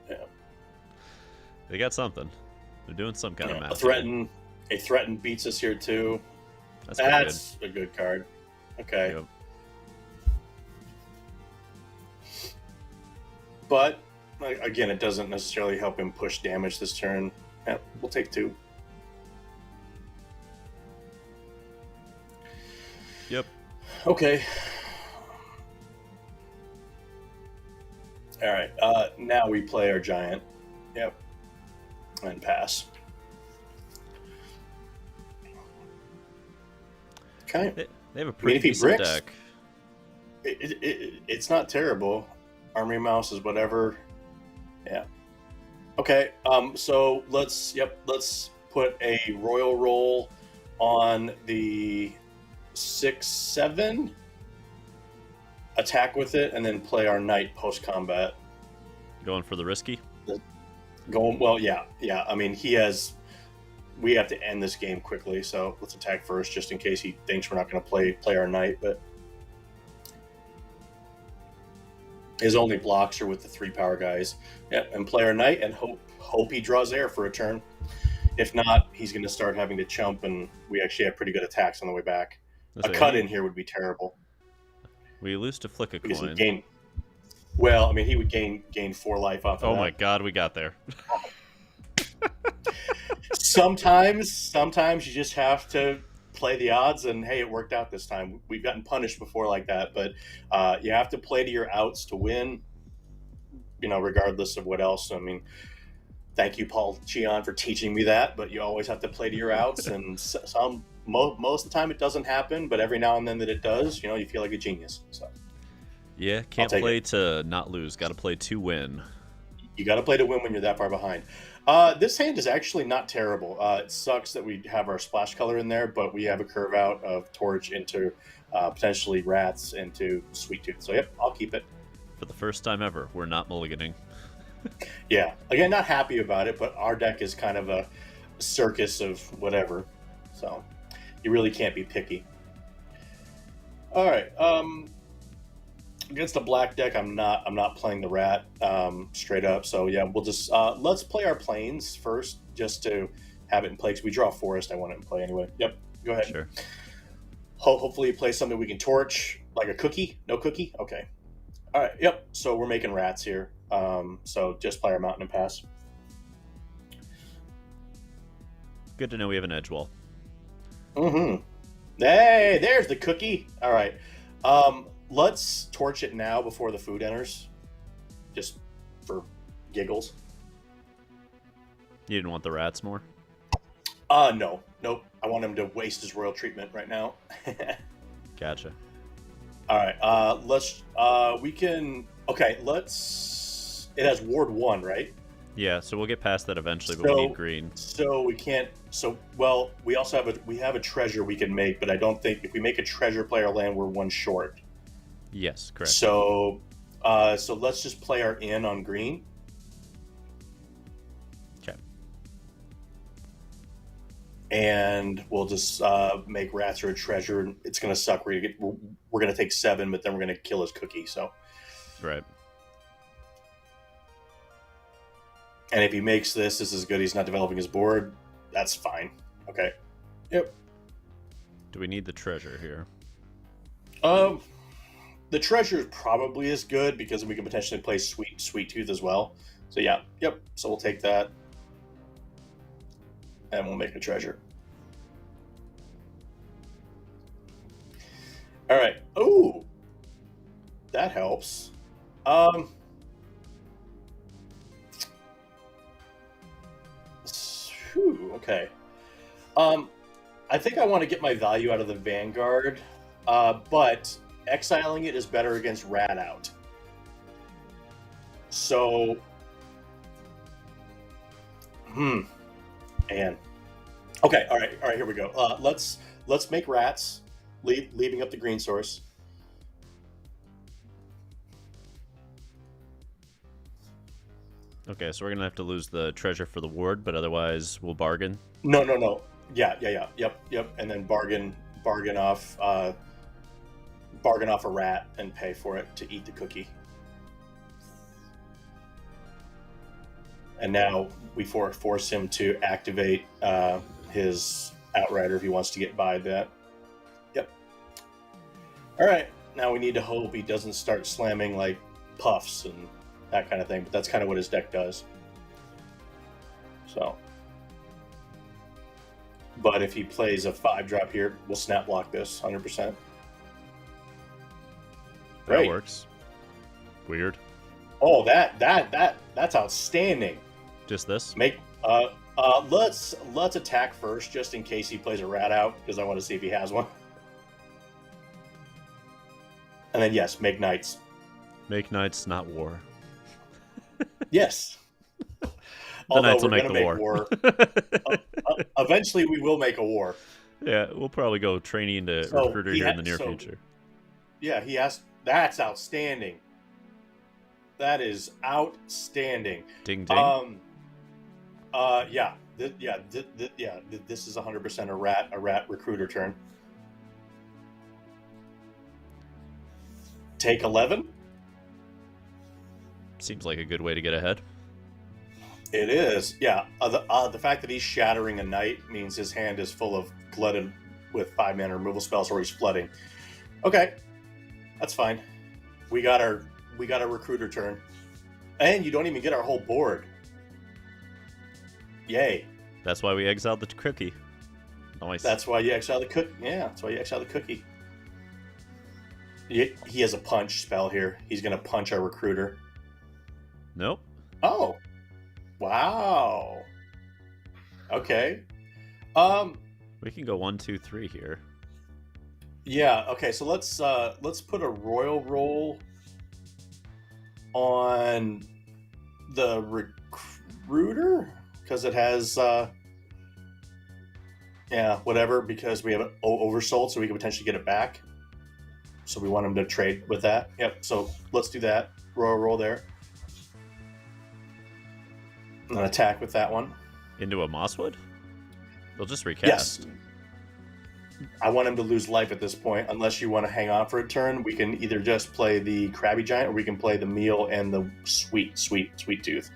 Yeah. They got something. They're doing some kind of math. A threaten beats us here too. That's a good card. Okay. Yep. But again, it doesn't necessarily help him push damage this turn. Yeah, we'll take 2. Yep. Okay. All right. Now we play our giant. Yep. And pass. Okay. They have a pretty decent deck. It's not terrible. Armory Mouse is whatever. Yeah. Okay. So let's put a royal roll on the 6/7. Attack with it, and then play our knight post combat. Going for the risky. Yeah. I mean, we have to end this game quickly, so let's attack first, just in case he thinks we're not going to play our knight. But his only blocks are with the 3 power guys. Yeah, and play our knight and hope he draws air for a turn. If not, he's going to start having to chump, and we actually have pretty good attacks on the way back. A cut in here would be terrible. We lose to flick a coin. He would gain 4 life off of that. Oh my god, we got there. Sometimes you just have to play the odds, and hey, it worked out this time. We've gotten punished before like that, but you have to play to your outs to win, regardless of what else. I mean, thank you, Paul Cheon, for teaching me that, but you always have to play to your outs, and most of the time it doesn't happen, but every now and then that it does, you feel like a genius. So yeah, can't play to not lose, got to play to win. You got to play to win when you're that far behind. This hand is actually not terrible. It sucks that we have our splash color in there, but we have a curve out of Torch into potentially Rats into Sweet Tooth. So yep, I'll keep it. For the first time ever, we're not mulliganing. Yeah, again, not happy about it, but our deck is kind of a circus of whatever. So you really can't be picky. All right. Against a black deck, I'm not playing the rat straight up. So yeah, we'll just let's play our planes first, just to have it in play. Because we draw a forest, I want it in play anyway. Yep, go ahead. Sure. Hopefully, you play something we can torch, like a cookie. No cookie. Okay. All right. Yep. So we're making rats here. So just play our mountain and pass. Good to know we have an edge wall. Mm-hmm. Hey, there's the cookie. All right. Let's torch it now before the food enters, just for giggles. You didn't want the rats more? No. Nope. I want him to waste his royal treatment right now. Gotcha. All right. It has Ward 1, right? Yeah, so we'll get past that eventually, but we need green. So we can't. We also have a treasure we can make, but I don't think if we make a treasure player land, we're 1 short. Yes, correct. So let's just play our in on green. Okay. And we'll just make rats or a treasure. It's gonna suck. We're gonna take 7, but then we're gonna kill his cookie. So Right. And if he makes this is good. He's not developing his board. That's fine. Okay. Yep. Do we need the treasure here? The treasure probably is good because we can potentially play Sweet Tooth as well. So yeah, yep. So we'll take that, and we'll make a treasure. All right. Oh, that helps. Okay. I think I want to get my value out of the Vanguard, but exiling it is better against Rat Out. So, man. Okay, all right, here we go. Let's make rats, leaving up the green source. Okay, so we're gonna have to lose the treasure for the ward, but otherwise we'll bargain. No. Yeah. Yep. And then bargain off a rat and pay for it to eat the cookie. And now we force him to activate his Outrider if he wants to get by that. Yep. All right. Now we need to hope he doesn't start slamming like puffs and that kind of thing, but that's kind of what his deck does. So, but if he plays a 5-drop here, we'll snap block this 100%. That works. Weird. Oh, that's outstanding. Just this? Let's attack first, just in case he plays a rat out, because I want to see if he has one. And then yes, make knights. Make knights, not war. Yes. The knights will make the war. Eventually, we will make a war. Yeah, we'll probably go training into recruiter here in the near future. Yeah, he has. That's outstanding. That is outstanding. Ding ding. Yeah. This is 100% a rat recruiter turn. Take 11. Seems like a good way to get ahead. It is, yeah. The fact that he's shattering a knight means his hand is full of glutted with 5-mana removal spells, or he's flooding. Okay, that's fine. We got our recruiter turn, and you don't even get our whole board. Yay! That's why we exiled the cookie. Nice. That's why you exile the cookie. Yeah, that's why you exile the cookie. He has a punch spell here. He's gonna punch our recruiter. Nope. Oh. Wow. Okay. We can go 1, 2, 3 here. Yeah. Okay. So let's put a royal roll on the recruiter because it has whatever, because we have it oversold, so we can potentially get it back. So we want him to trade with that. Yep. So let's do that. Roll there. And attack with that one. Into a Mosswood? They'll just recast. Yes. I want him to lose life at this point. Unless you want to hang on for a turn, we can either just play the Krabby Giant or we can play the Meal and the Sweet Tooth.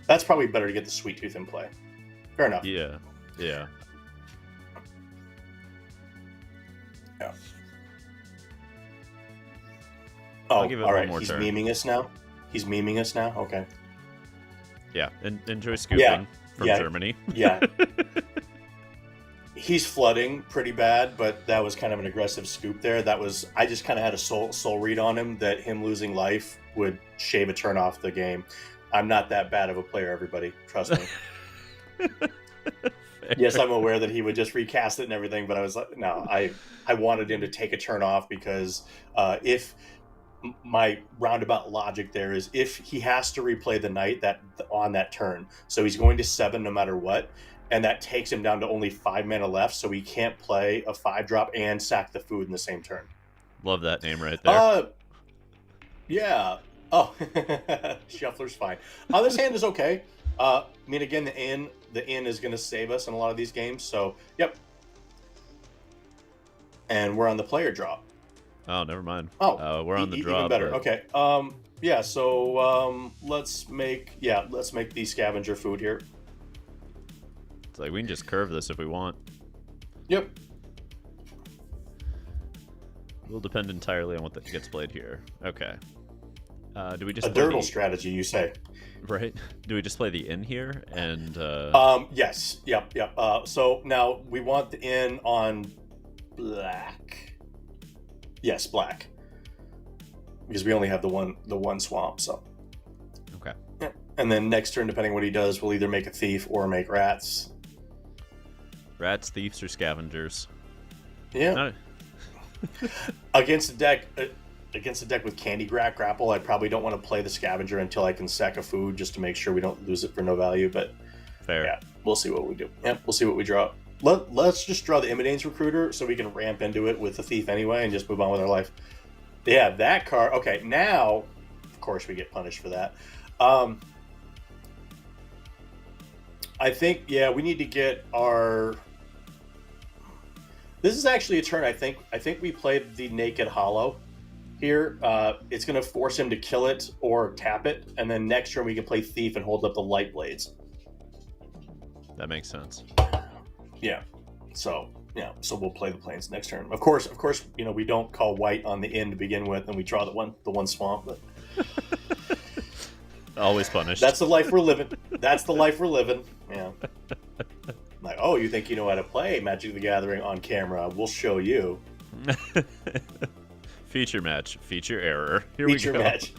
That's probably better to get the Sweet Tooth in play. Fair enough. Yeah. Oh, I'll give it all right. one more He's turn. memeing us now? Okay. Yeah, and enjoy scooping from yeah. Germany. Yeah. He's flooding pretty bad, but that was kind of an aggressive scoop there. I just kind of had a soul read on him that him losing life would shave a turn off the game. I'm not that bad of a player, everybody. Trust me. Yes, I'm aware that he would just recast it and everything, but I was like, no, I wanted him to take a turn off because if my roundabout logic there is if he has to replay the knight on that turn, so he's going to 7 no matter what, and that takes him down to only 5 mana left, so he can't play a 5-drop and sack the food in the same turn. Love that name right there. Yeah. Oh, Shuffler's fine. This hand is okay. I mean, again, the inn is going to save us in a lot of these games, so yep. And we're on the player drop. Oh, never mind. Oh, we're on the draw. Even better. But... Okay. Yeah, so let's make the scavenger food here. It's like we can just curve this if we want. Yep. Will depend entirely on what gets played here. Okay. Do we just A play dirtle strategy, you say? Right? Do we just play the inn here and? Yes. Yep. So now we want the inn on black. Yes, black. Because we only have the one swamp. So. Okay. Yeah. And then next turn, depending on what he does, we'll either make a thief or make rats. Rats, thieves, or scavengers. Yeah. No. Against a deck with candy grapple, I probably don't want to play the scavenger until I can sack a food just to make sure we don't lose it for no value. But Fair. Yeah, we'll see what we do. Yeah, we'll see what we draw. Let's just draw the Imidane's Recruiter so we can ramp into it with the Thief anyway and just move on with our life. Yeah, that card. Okay, now, of course, we get punished for that. I think, we need to get our... This is actually a turn, I think we played the Naked Hollow here. It's going to force him to kill it or tap it, and then next turn we can play Thief and hold up the Light Blades. That makes sense. Yeah. So we'll play the Plains next turn. Of course, we don't call white on the inn to begin with, and we draw the one swamp. But always punished. That's the life we're living. Yeah. Like, oh, you think you know how to play Magic the Gathering on camera? We'll show you. Feature match. Feature error. Feature match.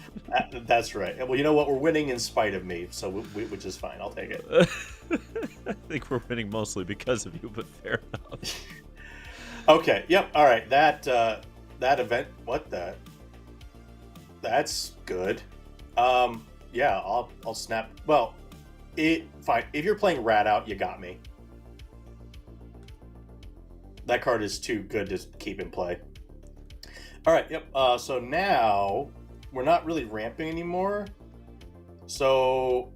That's right. Well, you know what? We're winning in spite of me, so which is fine. I'll take it. I think we're winning mostly because of you, but fair enough. Okay. Yep. All right. That event. What the? That's good. Yeah. I'll snap. Well, fine. If you're playing Rat Out, you got me. That card is too good to keep in play. All right, yep. So now we're not really ramping anymore. So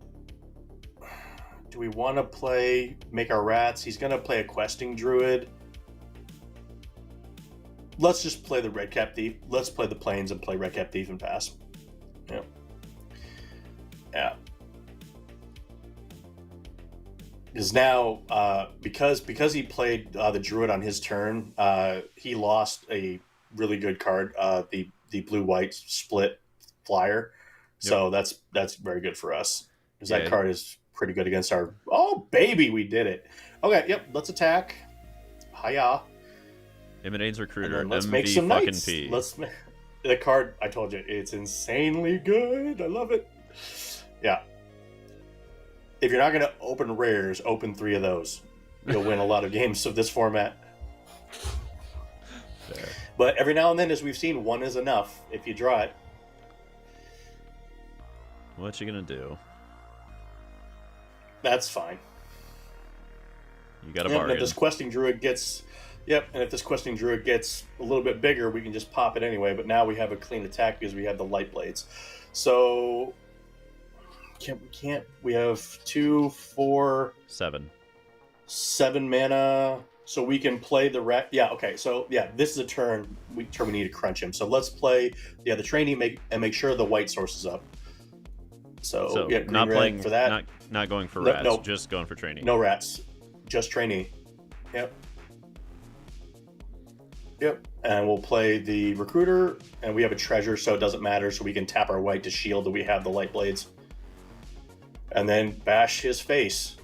do we want to make our rats? He's going to play a questing druid. Let's just play the red cap thief. Let's play the plains and play red cap thief and pass. Yeah. Is now because he played the druid on his turn, he lost a really good card, the blue-white split flyer. Yep. So that's very good for us because that card is pretty good against our. Oh baby, we did it. Okay, yep. Let's attack. Hiya. Imidane's Recruiter. Let's MV make some fucking knights. P. The card. I told you, it's insanely good. I love it. Yeah. If you're not going to open rares, open 3 of those. You'll win a lot of games of this format. Fair. But every now and then, as we've seen, 1 is enough if you draw it. What you gonna do? That's fine. You got a bargain. And if this questing druid gets a little bit bigger, we can just pop it anyway. But now we have a clean attack because we have the light blades. So we have 2, 4, 7 mana, so we can play the rat. Yeah, okay. So this is a turn we need to crunch him. So let's play the training make sure the white source is up. So not playing for that. Not going for rats. No, just going for training. No rats, just training. Yep. And we'll play the recruiter, and we have a treasure, so it doesn't matter. So we can tap our white to shield that we have the light blades. And then bash his face.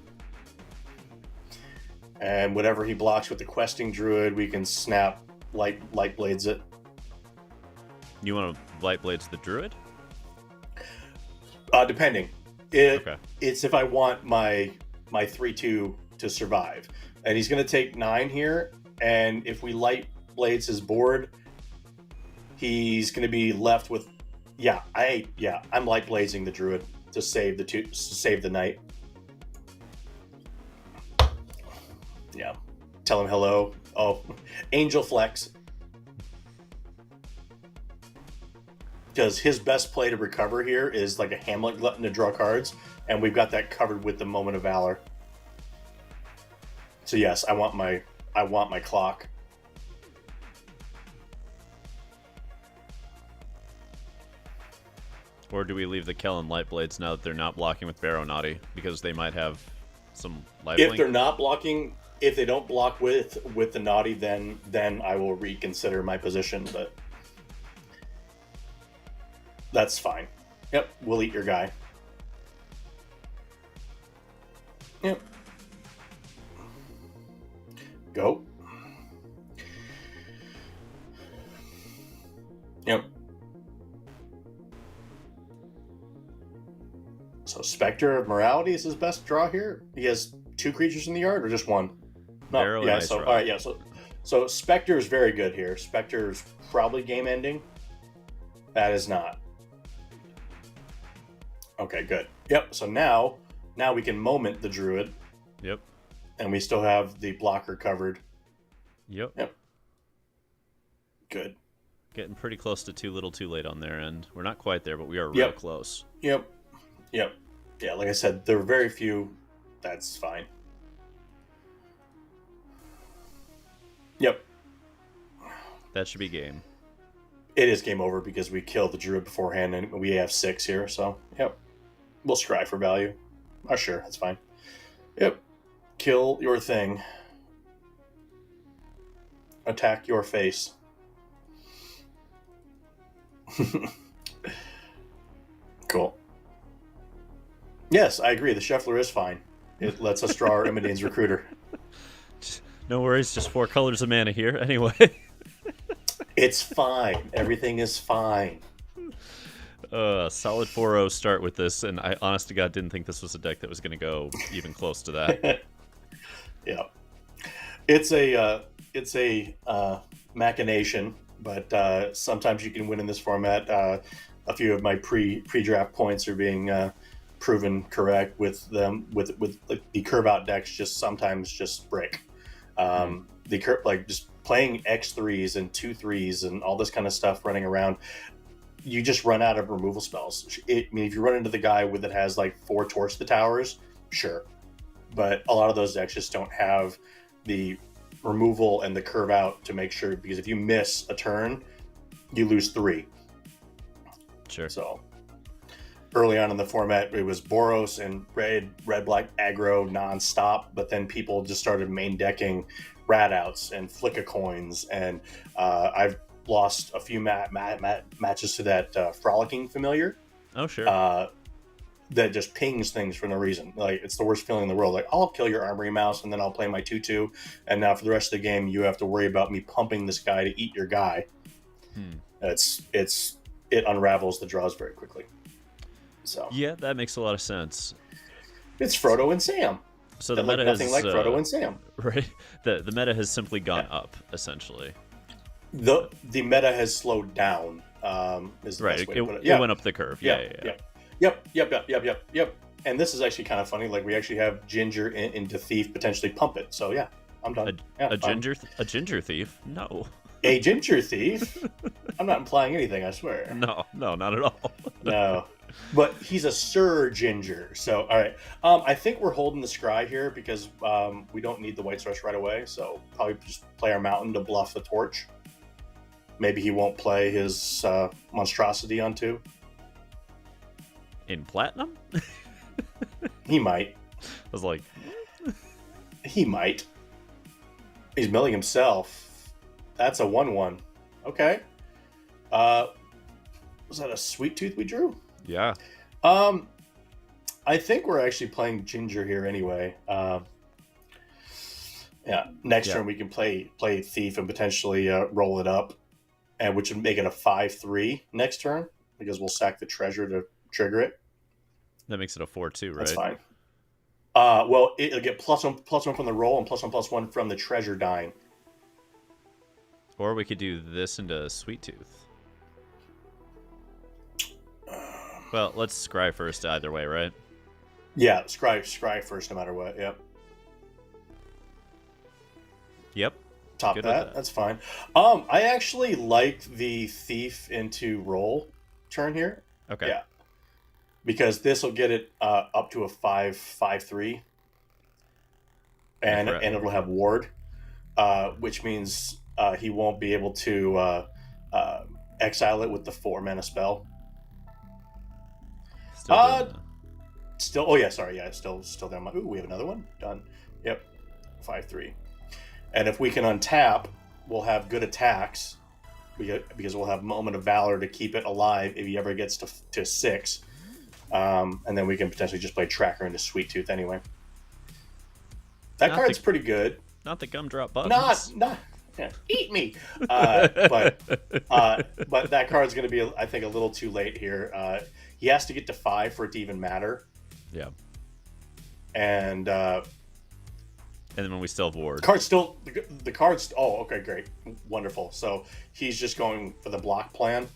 And whatever he blocks with the questing druid, we can snap light blades it. You want to light blades the druid? Depending. It's if I want my 3/2 to survive. And he's going to take 9 here. And if we light blades his board, he's going to be left with... I'm light blazing the druid to save the knight. Yeah. Tell him hello. Oh, Angel Flex. Because his best play to recover here is like a Hamlet Glutton to draw cards, and we've got that covered with the Moment of Valor. So yes, I want my clock. Or do we leave the Kellen Light Blades now that they're not blocking with Barrow Naughty? Because they might have some life If link? they're not blocking, if they don't block with the Naughty, then I will reconsider my position, but that's fine. Yep, we'll eat your guy. Yep. Go. Yep. So Spectre of Morality is his best draw here. He has 2 creatures in the yard, or just 1? No, Barrow yeah. and So Ice all right, yeah. So Spectre is very good here. Spectre is probably game ending. That is not. Okay, good. Yep. So now we can moment the Druid. Yep. And we still have the blocker covered. Yep. Yep. Good. Getting pretty close to too little too late on their end. We're not quite there, but we are real close. Yep. Yep. Yeah, like I said, there are very few. That's fine. Yep. That should be game. It is game over because we killed the Druid beforehand and we have 6 here, so yep. We'll scry for value. Oh, sure, that's fine. Yep. Kill your thing. Attack your face. Cool. Yes, I agree. The Shuffler is fine. It lets us draw our Imidane's Recruiter. No worries, just 4 colors of mana here. Anyway. It's fine. Everything is fine. Solid 4-0 start with this, and I honest to God didn't think this was a deck that was going to go even close to that. Yeah. It's a machination, but sometimes you can win in this format. A few of my pre-draft points are being proven correct with them with the curve out decks just sometimes just break. The curve, like just playing X3s and 2/3s and all this kind of stuff running around, you just run out of removal spells. I mean, if you run into the guy that has like 4 Torch the Towers, sure, but a lot of those decks just don't have the removal and the curve out to make sure, because if you miss a turn, you lose 3. Sure. So early on in the format, it was Boros and red black aggro nonstop, but then people just started main decking rat outs and flicka coins, and I've lost a few matches to that frolicking familiar. Oh sure. That just pings things for no reason. Like, it's the worst feeling in the world. Like, I'll kill your Armory Mouse and then I'll play my 2/2, and now for the rest of the game you have to worry about me pumping this guy to eat your guy. It unravels the draws very quickly. So yeah, that makes a lot of sense. It's Frodo and Sam. So the look meta nothing has, like Frodo and Sam. Right? The meta has simply gone up, essentially. The meta has slowed down. Is the right. best way to put it. It went up the curve. Yeah. Yep. And this is actually kind of funny. Like, we actually have Ginger into Thief potentially pump it. So yeah, I'm done. A ginger thief? No. A Ginger Thief? I'm not implying anything, I swear. No, not at all. No. But he's a Sir Ginger. So, all right. I think we're holding the scry here because we don't need the White Source right away. So probably just play our Mountain to bluff the Torch. Maybe he won't play his Monstrosity on 2. In Platinum? He might. I was like... He might. He's milling himself. That's a 1/1. Okay. Was that a Sweet Tooth we drew? Yeah. I think we're actually playing Ginger here anyway. Yeah. Next turn we can play Thief and potentially roll it up, and which would make it a 5/3 next turn because we'll sack the treasure to trigger it. That makes it a 4/2, right? That's fine. Well, it'll get +1 from the roll and +1/+1 from the treasure dying. Or we could do this into Sweet Tooth. Well, let's scry first either way, right? Yeah, scry first no matter what. Yep. Yep. Top that. That's fine. I actually like the Thief into roll turn here. Okay. Yeah. Because this will get it up to a 5/3, and it'll have ward, which means he won't be able to exile it with the 4 mana spell. Still doing that. Still. Oh yeah, sorry. Yeah, still there. Ooh, we have another one. Done. Yep. 5-3. And if we can untap, we'll have good attacks. Because we'll have Moment of Valor to keep it alive if he ever gets to 6. And then we can potentially just play Tracker into Sweet Tooth anyway. That card's pretty good. Not the gumdrop buttons. Not. Yeah, eat me. But that card's going to be, I think, a little too late here. He has to get to 5 for it to even matter. Yeah. And then when we still have Ward. The card's. Oh, okay, great, wonderful. So he's just going for the block plan,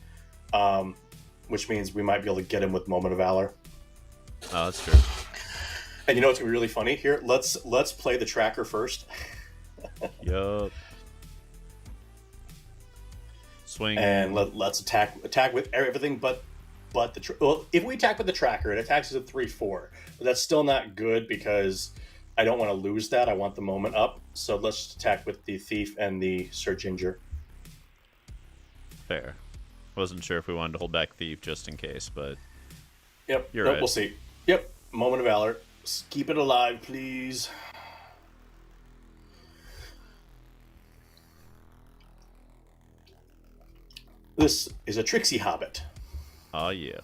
which means we might be able to get him with Moment of Valor. Oh, that's true. And you know what's gonna be really funny here? Let's play the Tracker first. Yup. Swing. And let's attack with everything but the if we attack with the Tracker, it attacks us at 3/4. But that's still not good because I don't want to lose that. I want the moment up. So let's attack with the Thief and the Sir Ginger. Fair. Wasn't sure if we wanted to hold back Thief just in case, but yep. You're right. We'll see. Yep. Moment of Valor. Keep it alive, please. This is a Trixie Hobbit. Oh yeah.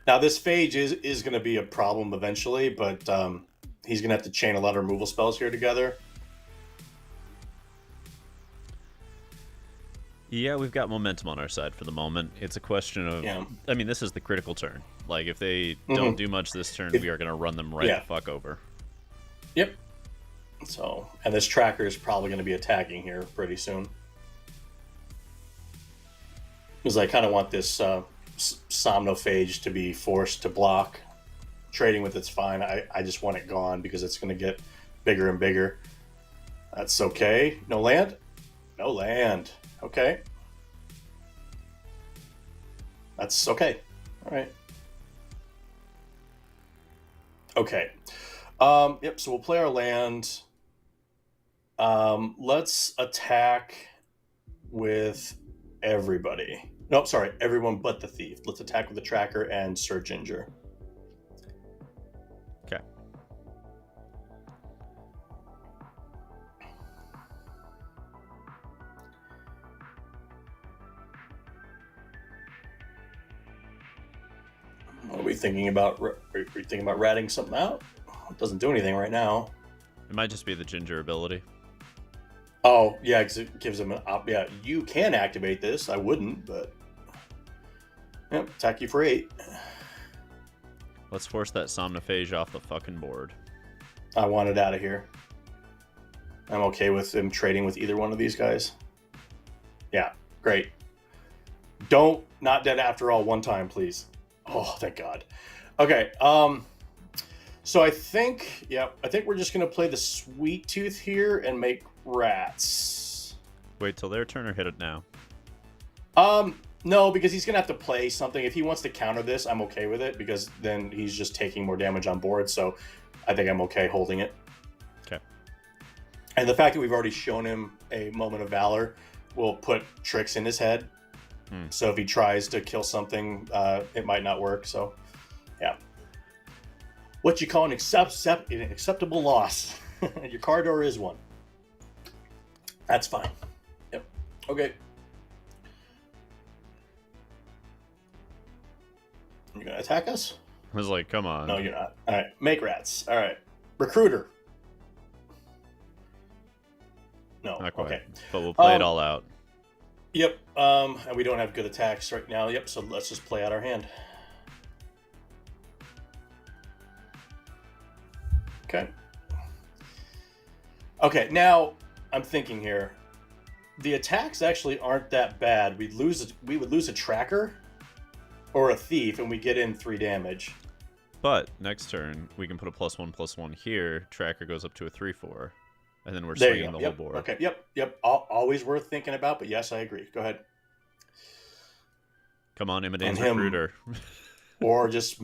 Now this Phage is going to be a problem eventually, but he's going to have to chain a lot of removal spells here together. Yeah, we've got momentum on our side for the moment. It's a question of, I mean, this is the critical turn. Like, if they don't do much this turn, we are going to run them right the fuck over. Yep. So, and this Tracker is probably going to be attacking here pretty soon. Because I kind of want this Somnophage to be forced to block. Trading with it's fine. I just want it gone because it's going to get bigger and bigger. That's okay. No land? No land. Okay. That's okay. All right. Okay. Yep, so we'll play our land. Let's attack with everybody. No, sorry, everyone but the Thief. Let's attack with the Tracker and Sir Ginger. Okay. What are we thinking about? Are we thinking about ratting something out? It doesn't do anything right now. It might just be the Ginger ability. Oh, yeah, because it gives him an yeah, you can activate this. I wouldn't, but yep, attack you for 8. Let's force that Somnophage off the fucking board. I want it out of here. I'm okay with him trading with either one of these guys. Yeah, great. Don't not dead after all one time, please. Oh, thank God. Okay, so I think we're just gonna play the Sweet Tooth here and make rats. Wait till their turn or hit it now? No, because he's gonna have to play something. If he wants to counter this, I'm okay with it because then he's just taking more damage on board. So I think I'm okay holding it. Okay. And the fact that we've already shown him a Moment of Valor will put tricks in his head. So if he tries to kill something, it might not work. So, yeah. What you call an acceptable loss. Your card door is one. That's fine. Yep. Okay. You're going to attack us? I was like, come on. No, you're not. All right. Make rats. All right. Recruiter. No. Not quite. Okay. But we'll play it all out. Yep. And we don't have good attacks right now. Yep. So let's just play out our hand. Okay. Okay. Now I'm thinking here. The attacks actually aren't that bad. We would lose a Tracker or a Thief, and we get in 3 damage. But next turn we can put a +1/+1 here. Tracker goes up to a 3/4. And then we're swinging the whole board. Okay, yep. Always worth thinking about, but yes, I agree. Go ahead. Come on, Imidane's Recruiter. or just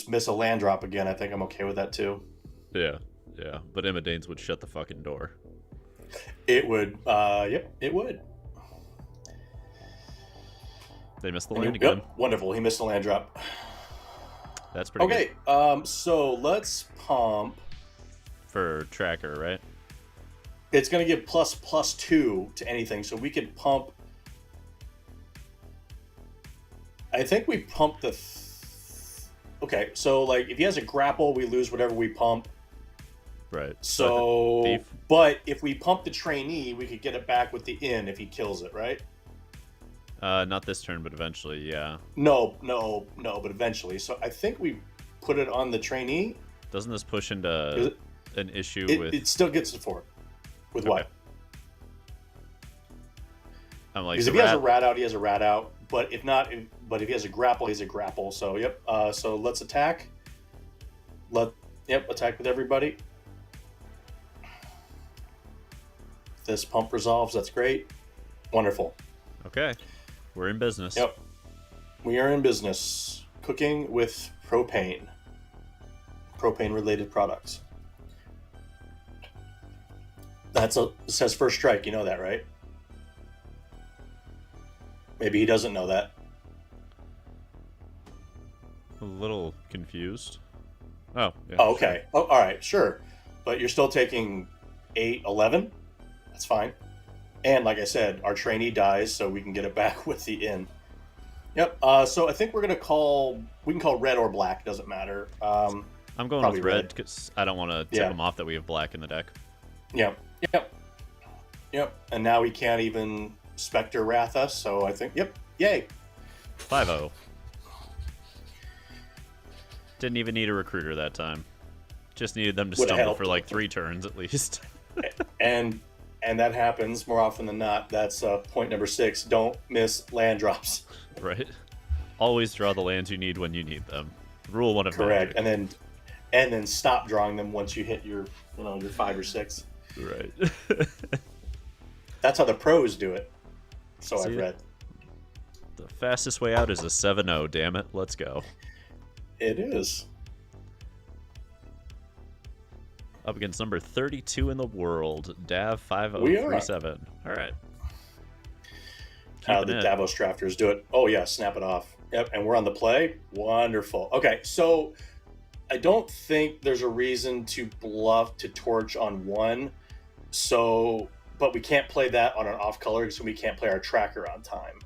miss a land drop again. I think I'm okay with that too. Yeah. But Imidane's would shut the fucking door. It would. Yep, it would. They missed the land again. Yep, wonderful. He missed the land drop. That's pretty good. Okay, so let's pump. For tracker, right? It's going to give ++2 to anything, so we could pump. I think we pump the. Okay, so like if he has a grapple, we lose whatever we pump. Right. So, but if we pump the trainee, we could get it back with the inn if he kills it, right? Not this turn, but eventually, yeah. No, but eventually. So I think we put it on the trainee. Doesn't this push into an issue with? It still gets it for it. With what? I'm like, because if he has a rat out, he has a rat out. But if not, but if he has a grapple, he's a grapple. So yep. So let's attack. Attack with everybody. This pump resolves. That's great. Wonderful. Okay. We're in business. Yep. We are in business. Cooking with propane. Propane-related products. It says first strike. You know that, right? Maybe he doesn't know that. A little confused. Oh, yeah. Oh, okay. Sure. Oh, all right, sure. But you're still taking 8, 11? That's fine. And like I said, our trainee dies, so we can get it back with the inn. Yep. So I think we can call red or black. Doesn't matter. I'm going with red because I don't want to tip him off that we have black in the deck. Yep. And now he can't even Spectre Wrath us, so I think, yay. 5-0. Didn't even need a recruiter that time. Just needed them to stumble for like 3 turns at least. and that happens more often than not. That's point number 6. Don't miss land drops. Right. Always draw the lands you need when you need them. Rule 1 of Correct. Magic. And then stop drawing them once you hit your 5 or 6. Right. That's how the pros do it. So I've read. The fastest way out is a 7-0, damn it. Let's go. It is. Up against number 32 in the world, Dav 5037. All right. How the Davos drafters do it. Oh, yeah, snap it off. Yep, and we're on the play. Wonderful. Okay, so I don't think there's a reason to bluff to torch on 1. So, but we can't play that on an off color, so we can't play our tracker on time.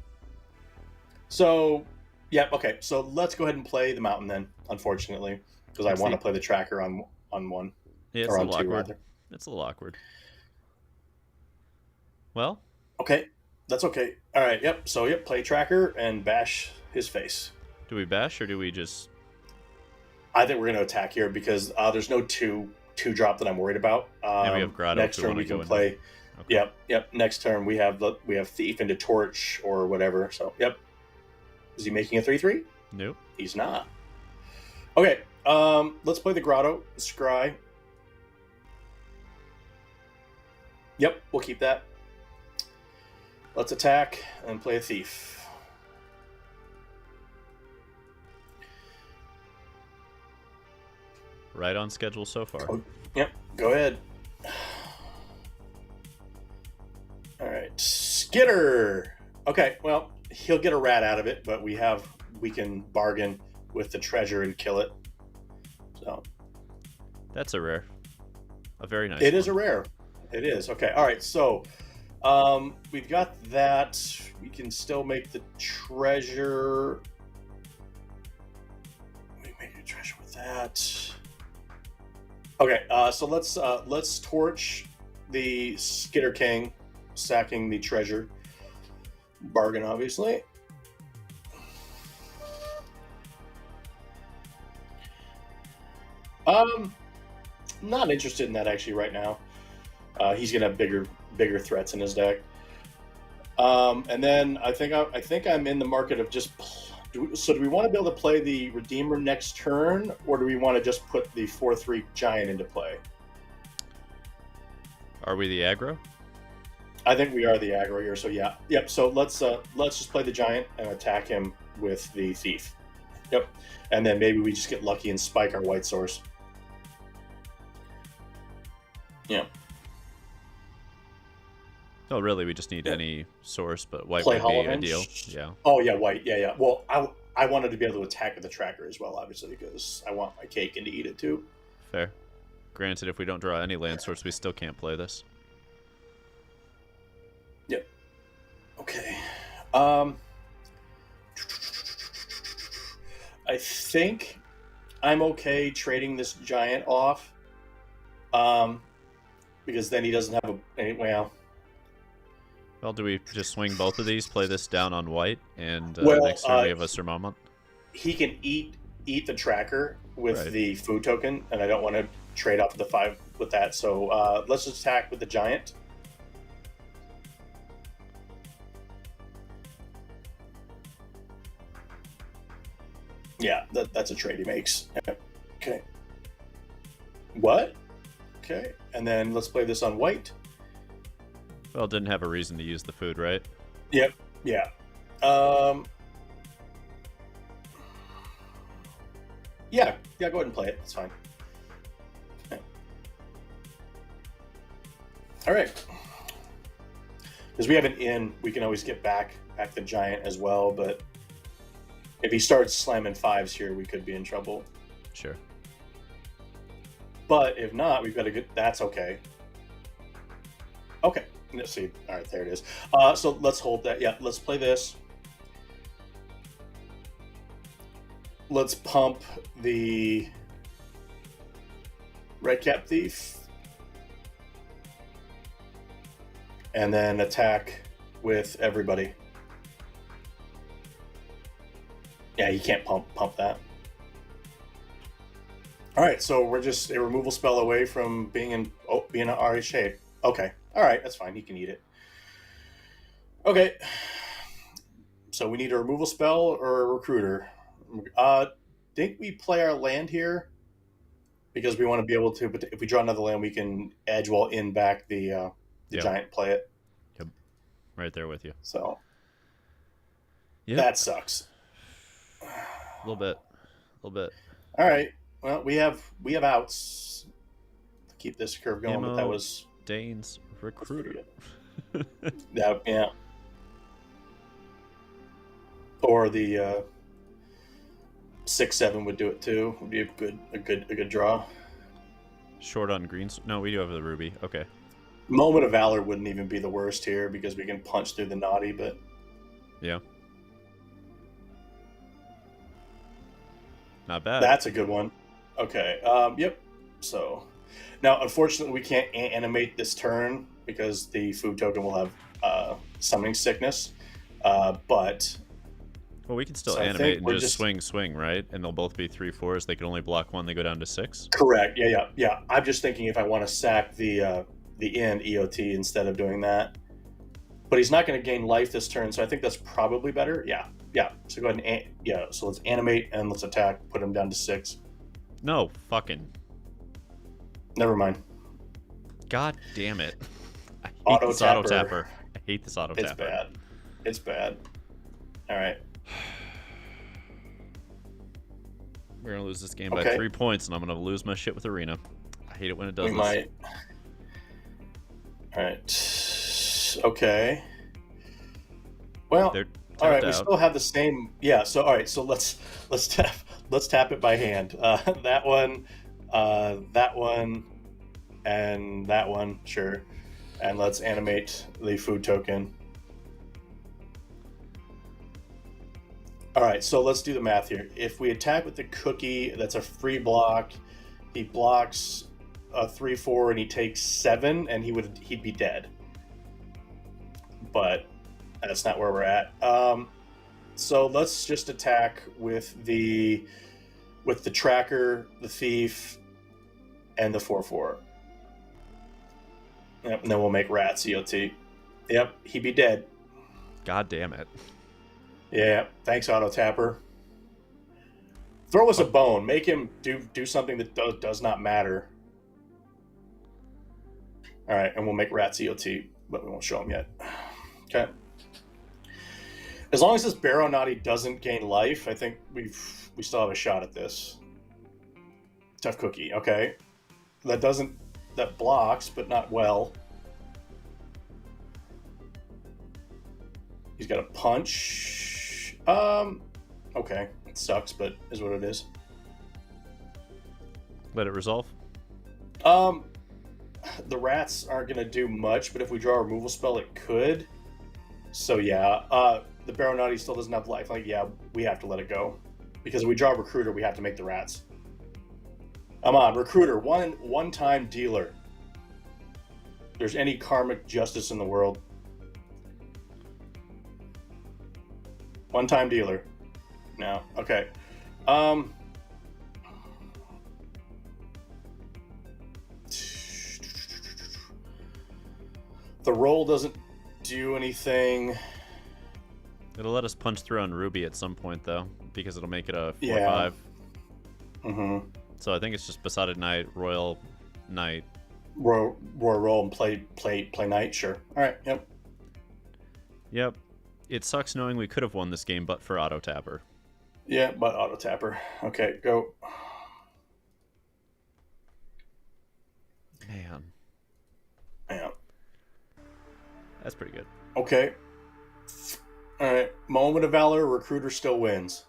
So, yeah, okay. So let's go ahead and play the mountain then, unfortunately, because I want to play the tracker on 1. Yeah, it's a little awkward. It's a little awkward. Well. Okay, that's okay. All right, yep. So, play tracker and bash his face. Do we bash or do we just... I think we're going to attack here because there's no 2-drop that I'm worried about. And we have Grotto. Next turn we can play... Okay. Yep. Next turn we have Thief into Torch or whatever. So, yep. Is he making a 3/3? Nope. He's not. Okay, let's play the Grotto, Scry. Yep, we'll keep that. Let's attack and play a Thief. Right on schedule so far. Yep, go ahead. All right, Skitter. Okay, well, he'll get a rat out of it, but we can bargain with the treasure and kill it. So that's a rare. A very nice. It is a rare. It is. Okay. All right. So we've got that. We can still make the treasure. We make a treasure with that. Okay. So let's torch the Skitter King, sacking the treasure. Bargain, obviously. Not interested in that actually right now. He's gonna have bigger threats in his deck. And then I think I'm in the market of just. Do we want to be able to play the Redeemer next turn, or do we want to just put the 4/3 Giant into play? Are we the aggro? I think we are the aggro here. So yeah, yep. So let's just play the Giant and attack him with the Thief. Yep. And then maybe we just get lucky and spike our white source. Yeah. Oh, really? We just need Yeah. any source, but white Play would be Hollow ideal. Hinge. Yeah, Oh yeah, white. Yeah, yeah. Well, I wanted to be able to attack with the tracker as well, obviously, because I want my cake and to eat it too. fair. Granted, if we don't draw any land source, we still can't play this. Yep. Okay. Um, I think I'm okay trading this giant off. Because then he doesn't have well. Well, do we just swing both of these, play this down on white, and Well, next turn we have a Surmamont? he can eat the tracker with Right. the food token, and I don't want to trade off the 5 with that. So let's just attack with the giant. Yeah, that's a trade he makes. Okay. What? Okay, and then let's play this on white. Well, didn't have a reason to use the food, right? Yep. Yeah. Yeah. Yeah. Go ahead and play it. It's fine. Okay. All right. Because we have an in, we can always get back the giant as well. But if he starts slamming 5s here, we could be in trouble. Sure. But if not, we've got to get. That's okay. Okay. Let's see. All right, there it is. So let's hold that. Yeah, let's play this. Let's pump the Redcap Thief. And then attack with everybody. Yeah, you can't pump that. All right, so we're just a removal spell away from being in an RA shape. Okay, all right, that's fine. He can eat it. Okay, so we need a removal spell or a recruiter. Think we play our land here because we want to be able to. But if we draw another land, we can edge while in back the Yep. giant play it. Yep. Right there with you. So Yep. that sucks. A little bit. A little bit. All right. Well, we have outs to keep this curve going, but that was Dane's recruiter. Yeah. Or the 6/7 would do it too. Would be a good draw. Short on greens. No, we do have the ruby. Okay. Moment of Valor wouldn't even be the worst here because we can punch through the naughty, but yeah. Not bad. That's a good one. Okay. Yep. So now, unfortunately, we can't animate this turn because the food token will have summoning sickness. But well, we can still so animate and just swing, right? And they'll both be 3/4s. They can only block one. They go down to 6. Correct. Yeah. I'm just thinking if I want to sack the end EOT instead of doing that. But he's not going to gain life this turn, so I think that's probably better. Yeah. So go ahead and so let's animate and let's attack. Put him down to 6. No, fucking. Never mind. God damn it! I hate Auto this tapper. auto tapper. I hate this auto It's tapper. bad. It's bad. All right. We're gonna lose this game by Okay. 3 points, and I'm gonna lose my shit with Arena. I hate it when it does We this. might. All right. Okay. Well, They're all right. tapped We out. still have the same. Yeah. So all right. So let's tap it by hand. That one, and that one. Sure. And let's animate the food token. All right. So let's do the math here. If we attack with the cookie, that's a free block. He blocks a 3/4 and he takes 7 and he'd be dead, but that's not where we're at. So let's just attack with the tracker, the thief, and the 4/4. Yep, and then we'll make rats EOT. Yep, he'd be dead. God damn it! Yeah, thanks, Auto Tapper. Throw us a bone. Make him do something that does not matter. All right, and we'll make rats EOT, but we won't show him yet. Okay. As long as this Barrow Naughty doesn't gain life, I think we still have a shot at this. Tough cookie. Okay, that blocks, but not well. He's got a punch. Okay. It sucks, but is what it is. Let it resolve. The rats aren't going to do much, but if we draw a removal spell, it could. So yeah, the Baronati still doesn't have life. Like, yeah, we have to let it go. Because if we draw a Recruiter, we have to make the rats. Come on, Recruiter, one-time dealer. If there's any karmic justice in the world. One-time dealer. No, okay. The roll doesn't do anything. It'll let us punch through on Ruby at some point, though, because it'll make it a 4/5. Mm-hmm. So I think it's just Besotted Knight, Royal Knight. Roll and play Knight, sure. All right, yep. Yep. It sucks knowing we could have won this game, but for Auto Tapper. Yeah, but Auto Tapper. Okay, go. Man. Yeah. That's pretty good. Okay. All right. Moment of Valor, Recruiter still wins.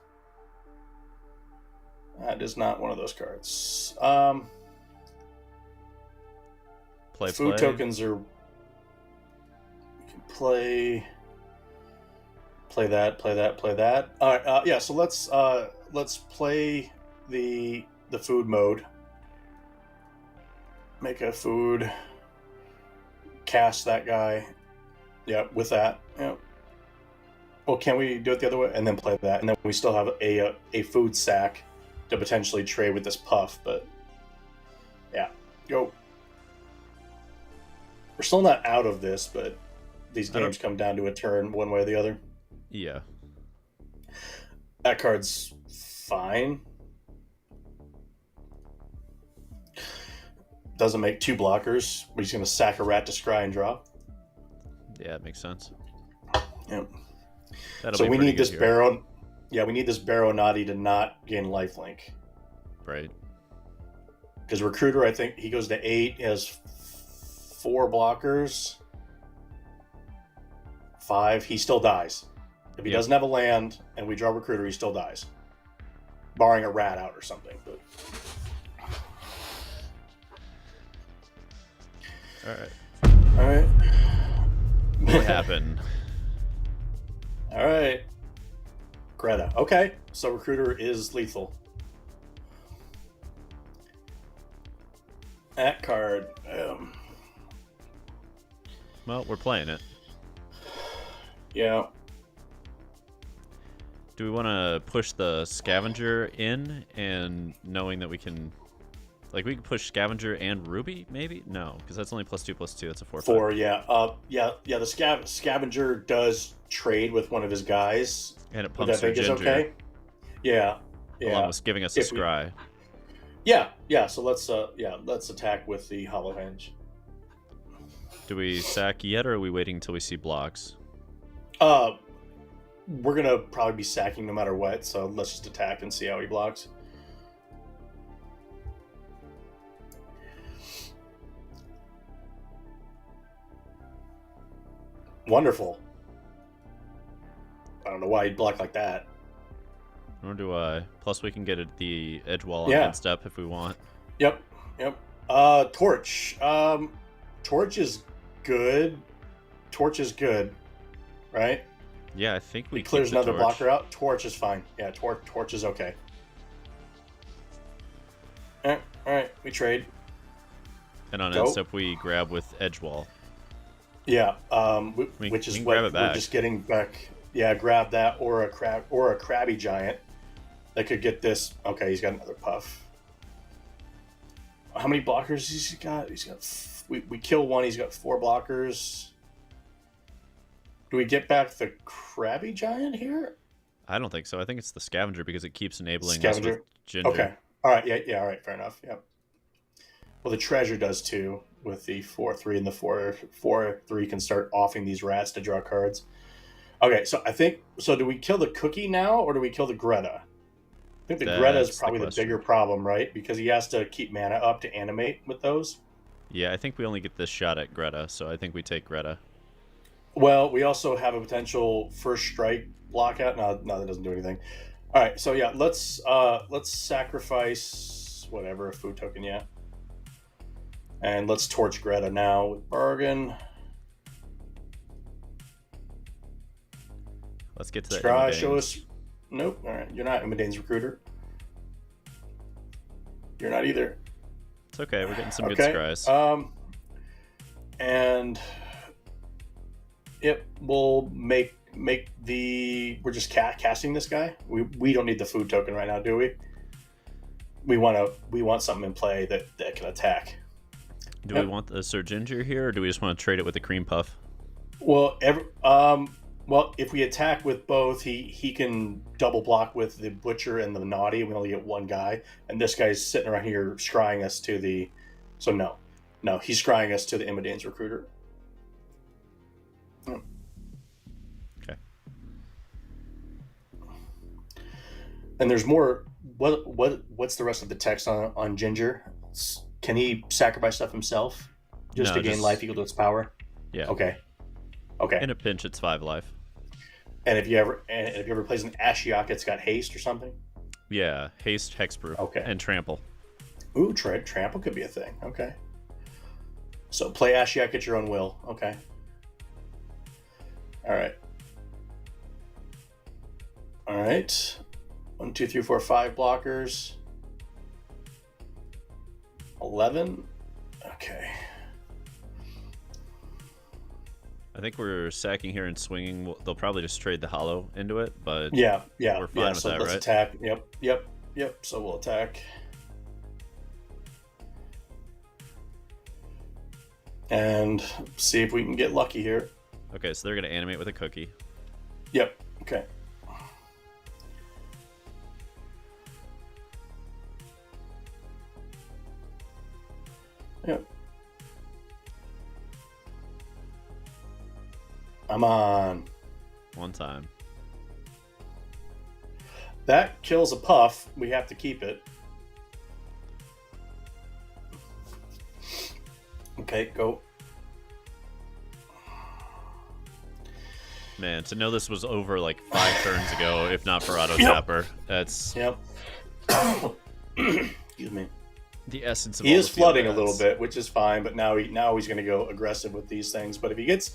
That is not one of those cards. Food tokens are... We can play that. All right. Yeah. So let's play the food mode. Make a food. Cast that guy. Yeah, with that. Yeah. Well, can we do it the other way and then play that, and then we still have a food sack to potentially trade with this puff? But yeah, go. We're still not out of this, but these games come down to a turn one way or the other. Yeah. That card's fine. Doesn't make 2 blockers. We're just going to sack a rat to scry and draw. Yeah, it makes sense. Yeah. That'll so be we need this here. Baron. Yeah, we need this Baronati to not gain lifelink. Right. Because Recruiter, I think he goes to 8. He has 4 blockers. 5. He still dies. If he doesn't have a land and we draw Recruiter, he still dies. Barring a rat out or something. But... All right. What happened? All right. Greta. Okay. So Recruiter is lethal. That card. Well, we're playing it. Yeah. Do we want to push the Scavenger in, and knowing that we can... Like, we can push Scavenger and Ruby, maybe? No, because that's only +2/+2. That's a 4/5. 4, yeah. Yeah. The Scavenger does trade with one of his guys. And it pumps your Ginger. Is okay. Yeah. Along with giving us a scry. Yeah. So let's attack with the Hollow Henge. Do we sack yet, or are we waiting until we see blocks? We're gonna probably be sacking no matter what, so let's just attack and see how he blocks. Wonderful. I don't know why he'd block like that. Nor do I. Plus, we can get the edge wall on end step if we want. Yep. Torch. Torch is good. Right? Yeah, I think we he clears keep the another torch. blocker out. Torch is fine. Yeah, torch is okay. All right. We trade. And on end step, we grab with edge wall. Yeah, which is what we're just getting back. Yeah, grab that or a crabby giant that could get this. Okay, he's got another puff. How many blockers he's got? We kill one. He's got 4 blockers. Do we get back the crabby giant here? I don't think so. I think it's the Scavenger because it keeps enabling us with Ginger. Okay. All right. Yeah. All right. Fair enough. Yep. Well, the treasure does too. With the 4/3 and the 4/3 can start offing these rats to draw cards. Okay, so I think do we kill the cookie now or do we kill the Greta? I think the Greta is probably the bigger problem, right? Because he has to keep mana up to animate with those. Yeah, I think we only get this shot at Greta, so I think we take Greta. Well, we also have a potential first strike blockout. No, that doesn't do anything. All right, so yeah, let's sacrifice whatever a food token, yeah, and let's torch Greta now with bargain. Let's get to that. Try show us. Nope. All right, you're not Imidane's recruiter. You're not either. It's okay. We're getting some good scries. And we'll make we're just casting this guy. We don't need the food token right now, do we? We want something in play that can attack. Do we want the Sir Ginger here, or do we just want to trade it with the cream puff? Well, well, if we attack with both, he can double block with the butcher and the naughty. We only get one guy, and this guy's sitting around here scrying us to the. So no, he's scrying us to the Imidane's recruiter. Okay. And there's more. What's the rest of the text on Ginger? Can he sacrifice stuff himself just to gain life equal to its power? Yeah. Okay. In a pinch, it's 5 life. And if you ever plays an Ashiok, it's got haste or something. Yeah, haste, hexproof, and trample. Ooh, trample could be a thing. Okay. So play Ashiok at your own will. Okay. All right. 1, 2, 3, 4, 5 blockers. 11. Okay. I think we're sacking here and swinging. They'll probably just trade the hollow into it, but yeah, we're fine with so that, let's right? Attack. Yep. So we'll attack. And see if we can get lucky here. Okay, so they're going to animate with a cookie. Yep. Okay. Yep. I'm on. One time. That kills a puff. We have to keep it. Okay, go. Man, to know this was over like 5 turns ago, if not for auto tapper, that's Yep. Excuse me. The essence of he all is the flooding a little bit, which is fine. But now he's going to go aggressive with these things. But if he gets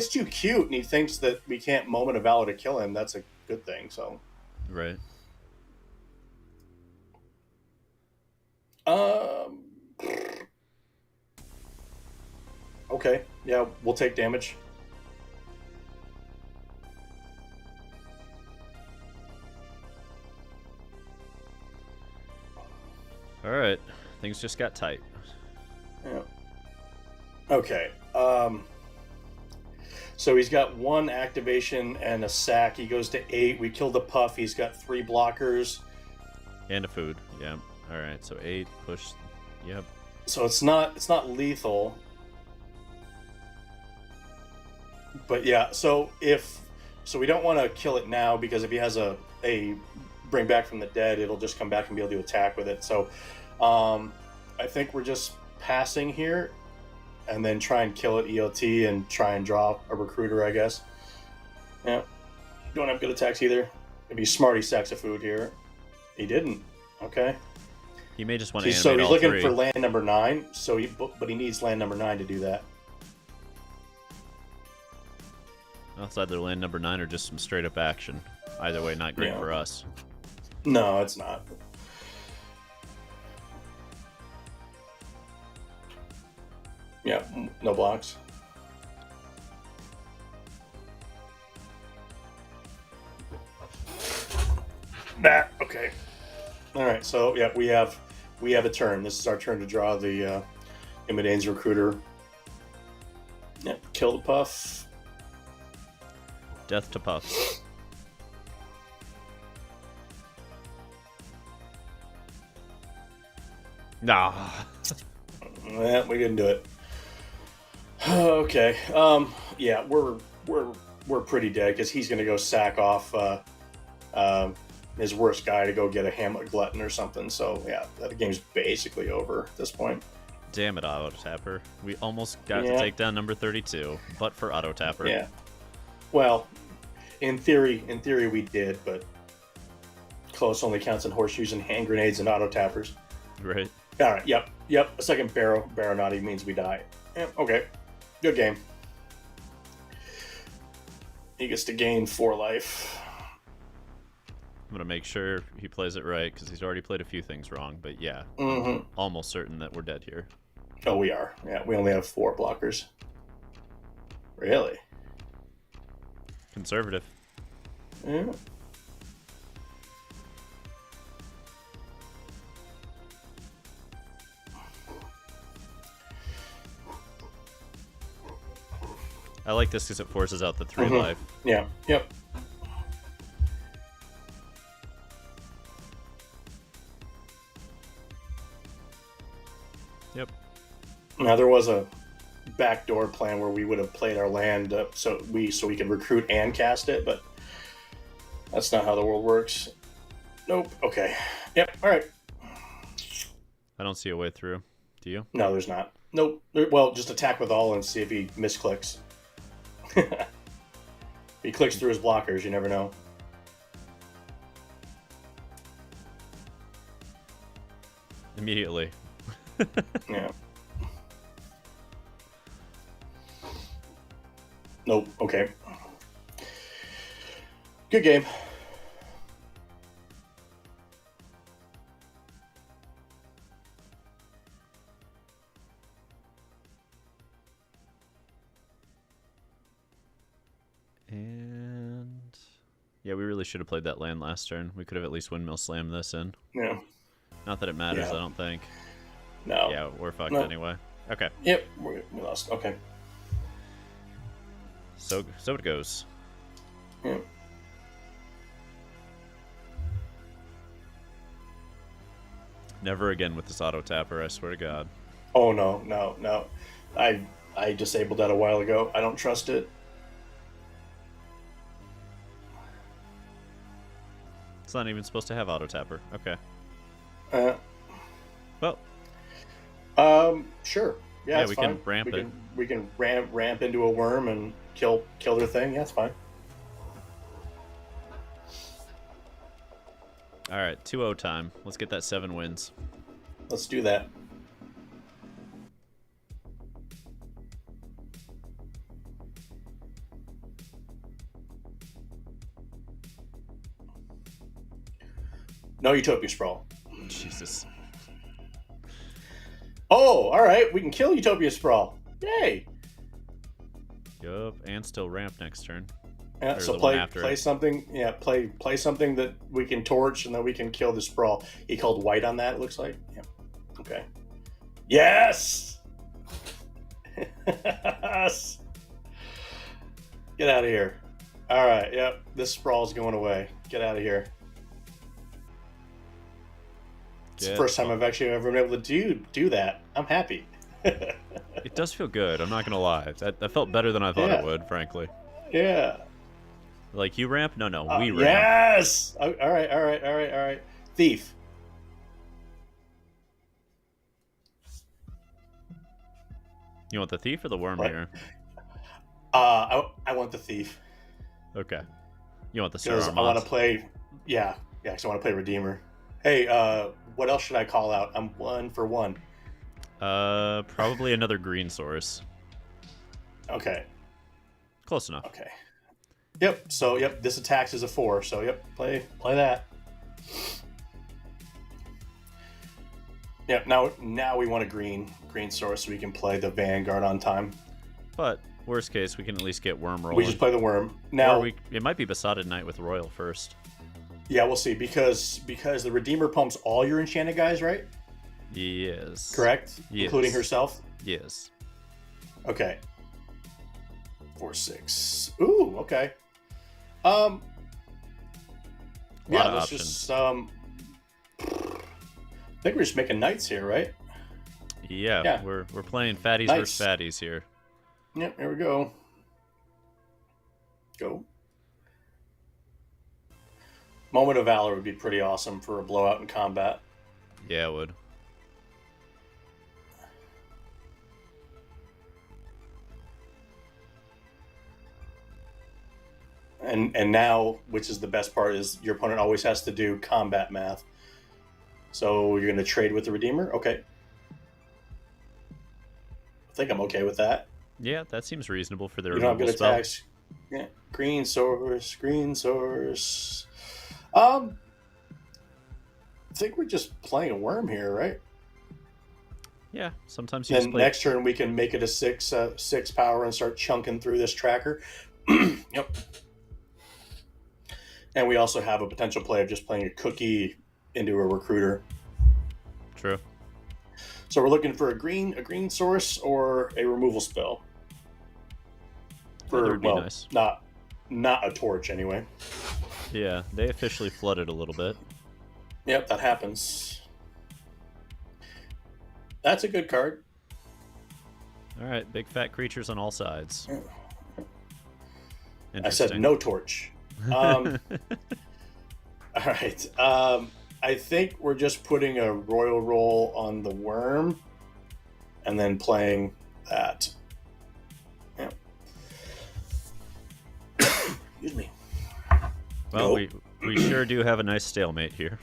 too cute and he thinks that we can't moment of valor to kill him, that's a good thing. So right. Okay. Yeah, we'll take damage. All right. Things just got tight. Yeah. Okay. So he's got 1 activation and a sack. He goes to 8. We killed the puff. He's got 3 blockers. And a food. Yeah. All right. So 8 push. Yep. So it's not lethal. But yeah. So we don't want to kill it now because if he has a bring back from the dead, it'll just come back and be able to attack with it. So I think we're just passing here and then try and kill it EOT and try and draw a recruiter, I guess. Yeah. Don't have good attacks either. If he's smart, he sacks a food here. He didn't. Okay. He may just want to animate So he's all looking 3. for land number 9. But he needs land number 9 to do that. Outside their land number 9 or just some straight up action. Either way, not great for us. No, it's not. Yeah, no blocks. Okay. All right. So yeah, we have a turn. This is our turn to draw the Imidane's recruiter. Yep. Kill the puff. Death to puff. Nah. Yeah, we didn't do it. Okay. Yeah, we're pretty dead because he's gonna go sack off his worst guy to go get a Hamlet Glutton or something. So yeah, the game's basically over at this point. damn it, Auto Tapper. We almost got to Yeah. take down number 32, but for Auto Tapper. Yeah. Well, in theory we did, but close only counts in horseshoes and hand grenades and auto tappers. Right. All right. Yep. A second barrow naughty means we die. Yep. Okay. Good game. He gets to gain 4 life. I'm going to make sure he plays it right, because he's already played a few things wrong. But yeah, Mm-hmm. I'm almost certain that we're dead here. Oh, we are. Yeah, we only have 4 blockers. Really? Conservative. Yeah. I like this because it forces out the 3 life. Yeah. Yep. Yep. Now there was a backdoor plan where we would have played our land so we can recruit and cast it, but that's not how the world works. Nope. Okay. Yep. All right. I don't see a way through. Do you? No, there's not. Nope. Well, just attack with all and see if he misclicks. If he clicks through his blockers, you never know. Immediately. Yeah. Nope. Okay. Good game. And yeah, we really should have played that land last turn. We could have at least windmill slammed this in. Yeah. Not that it matters, Yeah. I don't think. No. Yeah, we're fucked No. anyway. Okay. Yep. We lost. Okay. So it goes. Yeah. Never again with this auto tapper, I swear to God. Oh no. I disabled that a while ago. I don't trust it. It's not even supposed to have auto tapper. Okay. Well. Sure. Yeah, it's we fine. can ramp it. We can ramp into a worm and kill their thing. Yeah, it's fine. All right, 2-0 time. Let's get that 7 wins. Let's do that. No Utopia Sprawl. Jesus. Oh, all right. We can kill Utopia Sprawl. Yay! Yup, and still ramp next turn. Yeah, Or so the one play after it. something. Yeah, play something that we can torch, and then we can kill the Sprawl. He called white on that. It looks like. Yeah. Okay. Yes. Yes. Get out of here. All right. Yep. This Sprawl's going away. Get out of here. It's the first time I've actually ever been able to do that. I'm happy. It does feel good, I'm not going to lie. That felt better than I thought it would, frankly. Yeah. Like, you ramp? No, we ramp. Yes! All right. Thief. You want the thief or the worm What? here? I want the thief. Okay. You want the Because Sir I want to play... Yeah, because I want to play Redeemer. Hey, what else should I call out? I'm 1 for 1. Probably another green source. Okay. Close enough. Okay. Yep. So this attacks as a 4. So play that. Yep. Now we want a green source so we can play the Vanguard on time. But worst case, we can at least get worm rolling. We just play the worm now. Or it might be Besotted Knight with Royal first. Yeah, we'll see because the Redeemer pumps all your enchanted guys, right? Yes. Correct. Yes. Including herself. Yes. Okay. 4/6. Ooh. Okay. Yeah. Lot of Let's options. just I think we're just making knights here, right? Yeah. We're playing fatties Nice. versus fatties here. Yep, here we go. Go. Moment of Valor would be pretty awesome for a blowout in combat. Yeah, it would. And now, which is the best part, is your opponent always has to do combat math. So you're going to trade with the Redeemer? Okay. I think I'm okay with that. Yeah, that seems reasonable for the You don't have removal good spell. attacks. Yeah. Green source. I think we're just playing a worm here, right? Yeah, sometimes you Then just play. next turn we can make it a 6 power and start chunking through this tracker. Yep. And we also have a potential play of just playing a cookie into a recruiter. True. So we're looking for a green source or a removal spell. That would be nice. not a torch anyway. Yeah, they officially flooded a little bit. Yep, that happens. That's a good card. All right, big fat creatures on all sides. I said no torch. All right. I think we're just putting a royal roll on the worm and then playing that. Yeah. Excuse me. Well, we sure do have a nice stalemate here.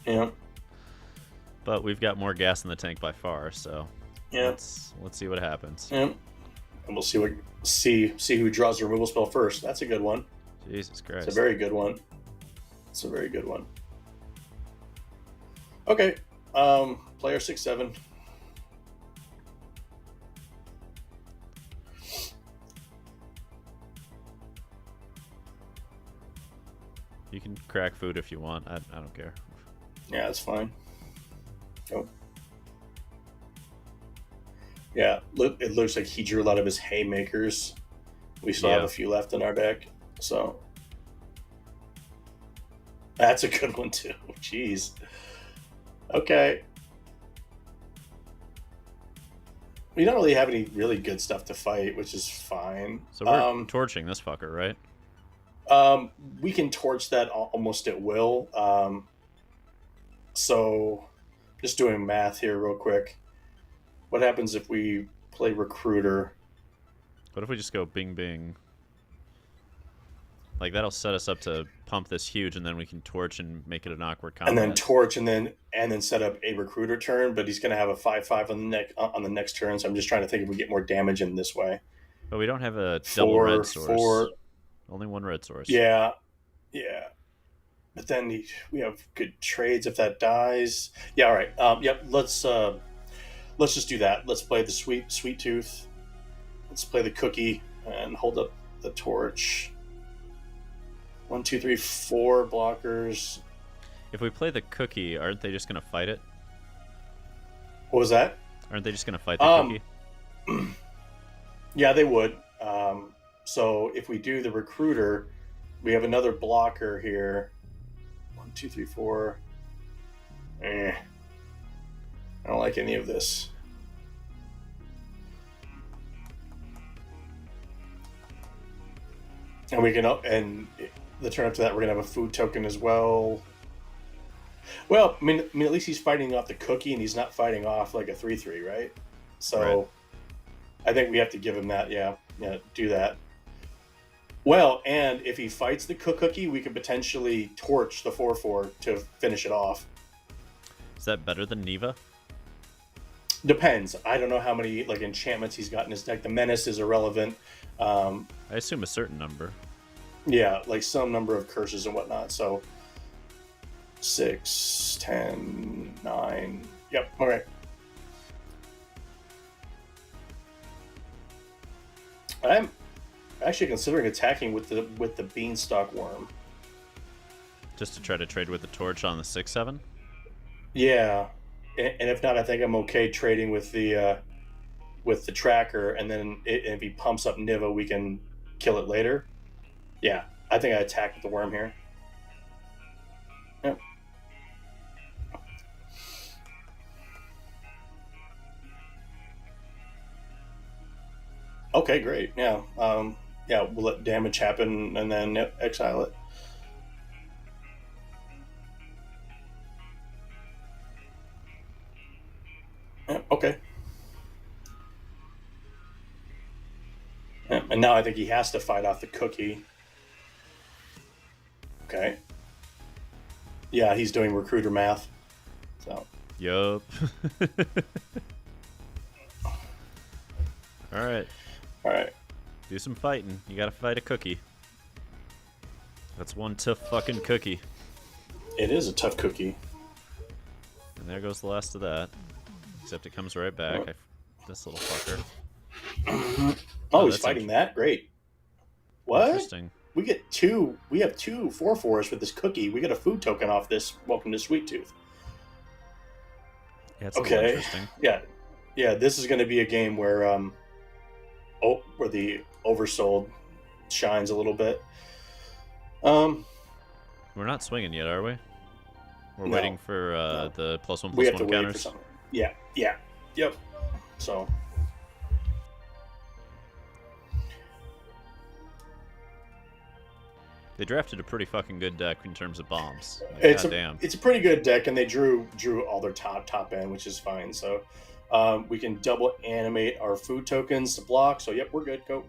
Yeah. But we've got more gas in the tank by far, so yeah. Let's see what happens. Yeah. And we'll see who draws the removal spell first. That's a good one. Jesus Christ. It's a very good one. Okay. Player 6/7. You can crack food if you want. I don't care. Yeah, that's fine. Oh. Yeah, it looks like he drew a lot of his haymakers. We still have a few left in our deck, so that's a good one too. Jeez. Okay. We don't really have any really good stuff to fight, which is fine. So we're torching this fucker, right? We can torch that almost at will. So, just doing math here real quick. What happens if we play Recruiter? What if we just go bing bing? Like, that'll set us up to pump this huge, and then we can torch and make it an awkward combat. And then torch, and then set up a Recruiter turn. But he's going to have a 5/5 on the next turn. So I'm just trying to think if we get more damage in this way. But we don't have a double red source. Only one red source. Yeah. But then we have good trades if that dies. Yeah. All right. Yep. Let's just do that. Let's play the sweet tooth. Let's play the cookie and hold up the torch. 1, 2, 3, 4 blockers. If we play the cookie, aren't they just going to fight it? What was that? Aren't they just going to fight the cookie? Yeah, they would. So if we do the Recruiter, we have another blocker here. 1, 2, 3, 4. I don't like any of this. And we can, and the turn after that, we're gonna have a food token as well. Well, I mean, at least he's fighting off the cookie, and he's not fighting off like a 3/3, right? So, right. I think we have to give him that. Yeah, do that. Well, and if he fights the cookie, we could potentially torch the 4/4 to finish it off. Is that better than Neva? Depends. I don't know how many enchantments he's got in his deck. The Menace is irrelevant. I assume a certain number. Yeah, some number of curses and whatnot. So 6, 10, 9. Yep. All right. I'm actually considering attacking with the Beanstalk Worm. Just to try to trade with the torch on the 6/7? Yeah. And if not, I think I'm okay trading with the tracker, and then if he pumps up Niva, we can kill it later. Yeah, I think I attack with the worm here. Yep. Okay, great. Yeah, we'll let damage happen and then exile it. Okay. And now I think he has to fight off the cookie. Okay. Yeah, he's doing recruiter math. So. Yup. Alright. Alright. Do some fighting. You gotta fight a cookie. That's one tough fucking cookie. It is a tough cookie. And there goes the last of that. Except it comes right back. This little fucker. Oh, he's fighting that? Great. What? Interesting. We have two 4/4s with this cookie. We get a food token off this. Welcome to Sweet Tooth. Yeah, it's a little interesting. Yeah. This is going to be a game where where the oversold shines a little bit. We're not swinging yet, are we? We're waiting for the +1/+1 we have to counters. Wait for something. Yep. So. They drafted a pretty fucking good deck in terms of bombs. Like, It's goddamn. a pretty good deck, and they drew all their top end, which is fine. So we can double animate our food tokens to block. So yep, we're good. Go.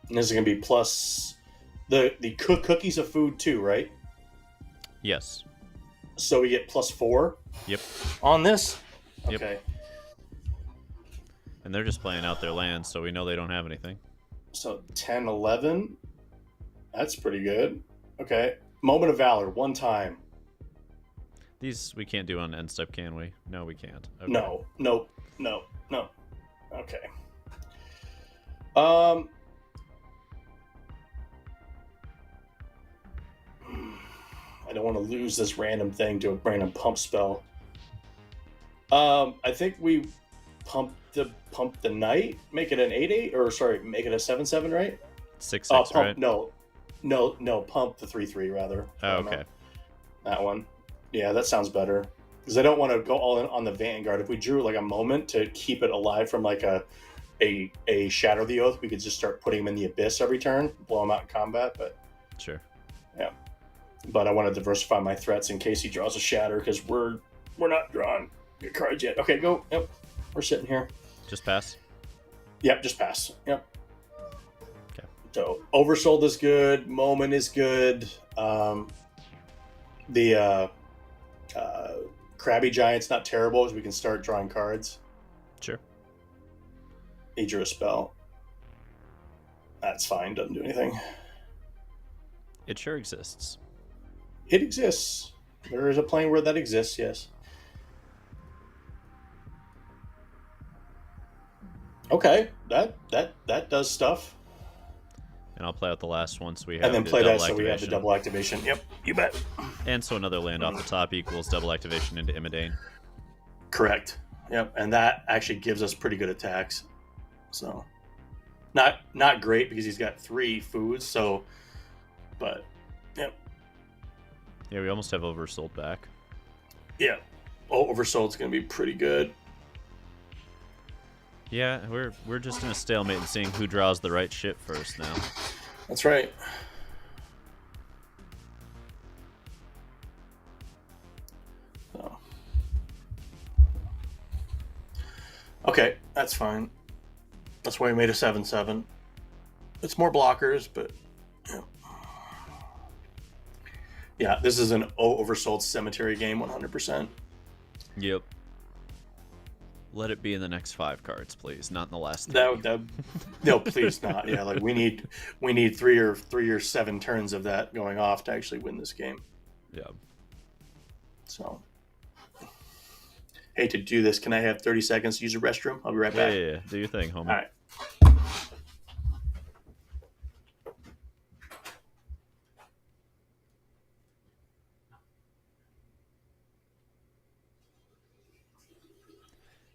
And this is gonna be plus the cookies of food too, right? Yes. So we get +4. Yep. On this. Yep. Okay. And they're just playing out their land, so we know they don't have anything. So 10, 11. That's pretty good. Okay. Moment of Valor, one time. These we can't do on end step, can we? No, we can't. Okay. No. Okay. I don't want to lose this random thing to a random pump spell. I think we pump the knight, make it an 8/8, or sorry, make it a 7/7, right? 6/6, right? No, pump the 3/3 rather. Oh, okay. That one. Yeah, that sounds better. Because I don't want to go all in on the Vanguard. If we drew like a moment to keep it alive from like a Shatter the Oath, we could just start putting him in the Abyss every turn, blow him out in combat. But sure. Yeah. But I want to diversify my threats in case he draws a Shatter, because we're not drawing good cards yet. Okay, go. Yep. We're sitting here. Just pass? Yep, just pass. Yep. Okay. So Oversold is good. Moment is good. The Krabby Giant's not terrible, because we can start drawing cards. Sure. He drew a spell. That's fine. Doesn't do anything. It sure exists. It exists. There is a plane where that exists, yes. Okay, that does stuff. And I'll play out the last one, so we have And then the play double that so we have the activation. double activation. Yep, you bet. And so another land off the top equals double activation into Imidane. Correct. Yep, and that actually gives us pretty good attacks. So, not great because he's got 3 foods. So, but yep. Yeah, we almost have oversold back. Yeah. Oversold's going to be pretty good. Yeah, we're just in a stalemate and seeing who draws the right shit first now. That's right. So. Okay, that's fine. That's why we made a 7/7. It's more blockers, but yeah. Yeah, this is an oversold cemetery game, 100%. Yep. Let it be in the next 5 cards, please, not in the last 3. No, please not. Yeah, like we need 3 or 7 turns of that going off to actually win this game. Yeah. So, hey, to do this, can I have 30 seconds to use a restroom? I'll be right back. Yeah. Do your thing, homie. All right.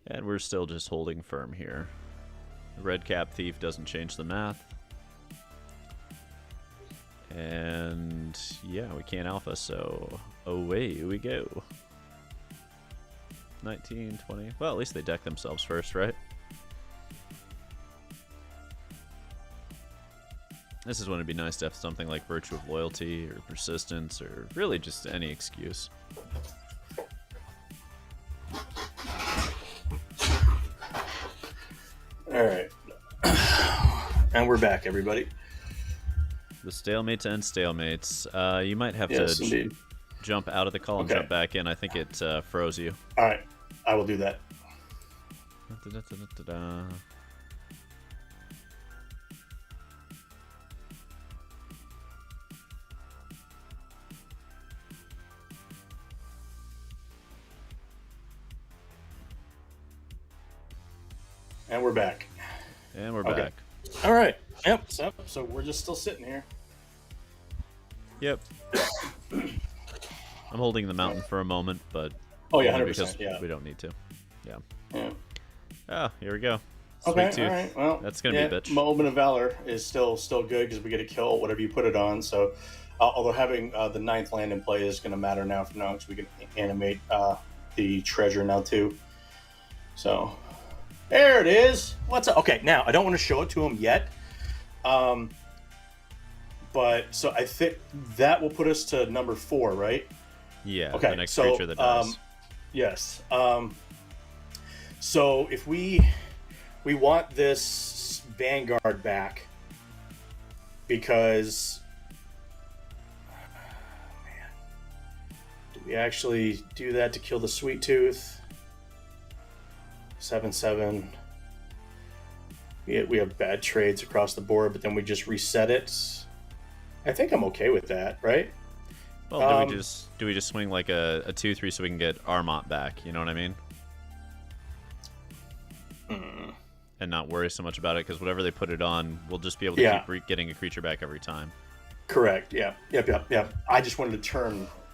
And we're still just holding firm here. The Red Cap Thief doesn't change the math. And yeah, we can't alpha, so away we go. 19, 20. Well, at least they deck themselves first, right? This is when it'd be nice to have something like Virtue of Loyalty or Persistence or really just any excuse. All right. And we're back, everybody. The stalemate to end stalemates. You might have Yes, to indeed. jump out of the call and Okay. jump back in. I think it froze you. All right, I will do that. Da-da-da-da-da-da. And we're back. And we're Okay. back. All right. Yep. So we're just still sitting here. Yep. I'm holding the mountain for a moment, but Oh yeah, only 100%. because Yeah. we don't need to. Yeah. Yeah. Oh, here we go. Okay. Sweet tooth. All right. Well, That's gonna be a bitch. Moment of Valor is still good because we get a kill whatever you put it on. So, although having the 9th land in play is going to matter now from now because we can animate the treasure now too. So, there it is. What's up? Okay. Now I don't want to show it to him yet. But so I think that will put us to number 4, right? Yeah. Okay. The next So, creature that dies. yes. So if we want this Vanguard back because man, do we actually do that to kill the Sweet Tooth? 7/7. We have bad trades across the board, but then we just reset it. I think I'm okay with that, right? Well, do we just swing like a 2/3 so we can get Armont back? You know what I mean? And not worry so much about it because whatever they put it on, we'll just be able to keep getting a creature back every time. Correct. Yeah. Yep. I just wanted to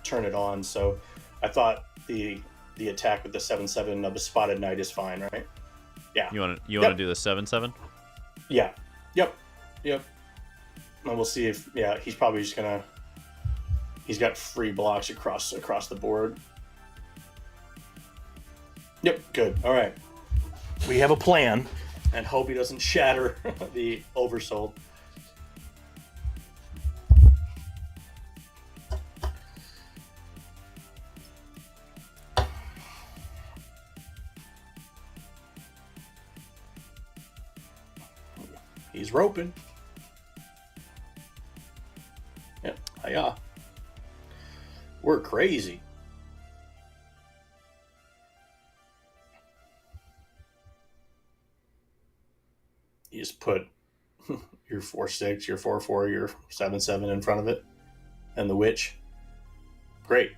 turn it on, so I thought the attack with the 7/7 of the Spotted Knight is fine, right? Yeah. You want to do the 7/7? Yeah. Yep. And we'll see if he's probably just gonna. He's got free blocks across the board. Yep. Good. All right. We have a plan, and hope he doesn't shatter the Oversold. He's roping. Yep. Hiya. We're crazy. You just put your 4/6, your 4/4, your 7/7 in front of it, and the witch. Great.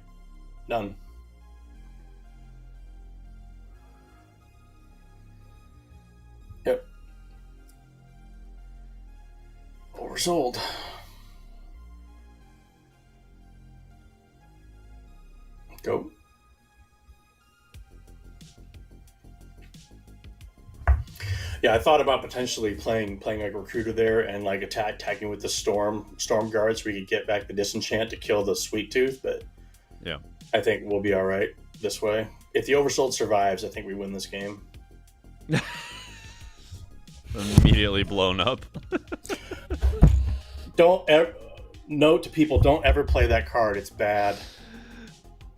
Done. Yep. Oversold. Go. Yeah, I thought about potentially playing like a recruiter there and like attacking with the storm guard so we could get back the disenchant to kill the Sweet Tooth, but yeah, I think we'll be all right this way. If the Oversold survives, I think we win this game. Immediately blown up. Note to people: don't ever play that card. It's bad.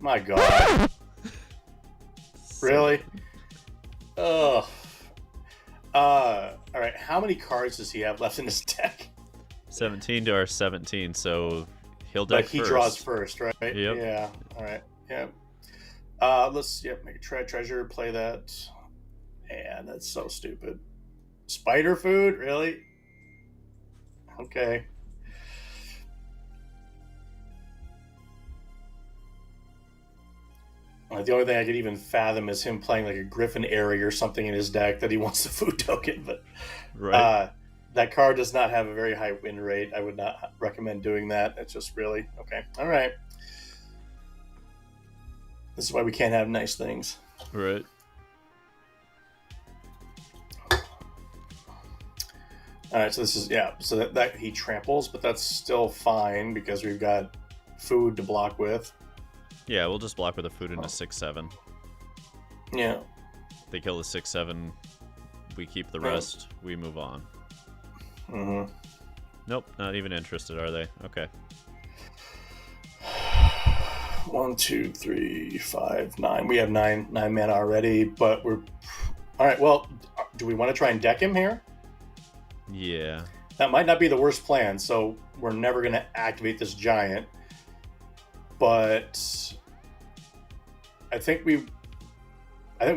My God. Really? Ugh. All right. How many cards does he have left in his deck? 17 to our 17, so he'll deck he first. draws first, right? Yep. Yeah. All right. Yeah. Let's make a treasure. Play that. Man, that's so stupid. Spider food, really? Okay. The only thing I could even fathom is him playing like a Griffin Airy or something in his deck that he wants the food token, but right. That card does not have a very high win rate. I would not recommend doing that. It's just really okay. All right. This is why we can't have nice things. Right. All right, so this is so that he tramples, but that's still fine because we've got food to block with. Yeah, we'll just block with a food into 6/7. Yeah. They kill the 6/7. We keep the rest. We move on. Mm-hmm. Nope, not even interested, are they? Okay. 1, 2, 3, 5, 9. We have nine mana already, but we're all right. Well, do we want to try and deck him here? Yeah. That might not be the worst plan, so we're never going to activate this giant. But I think we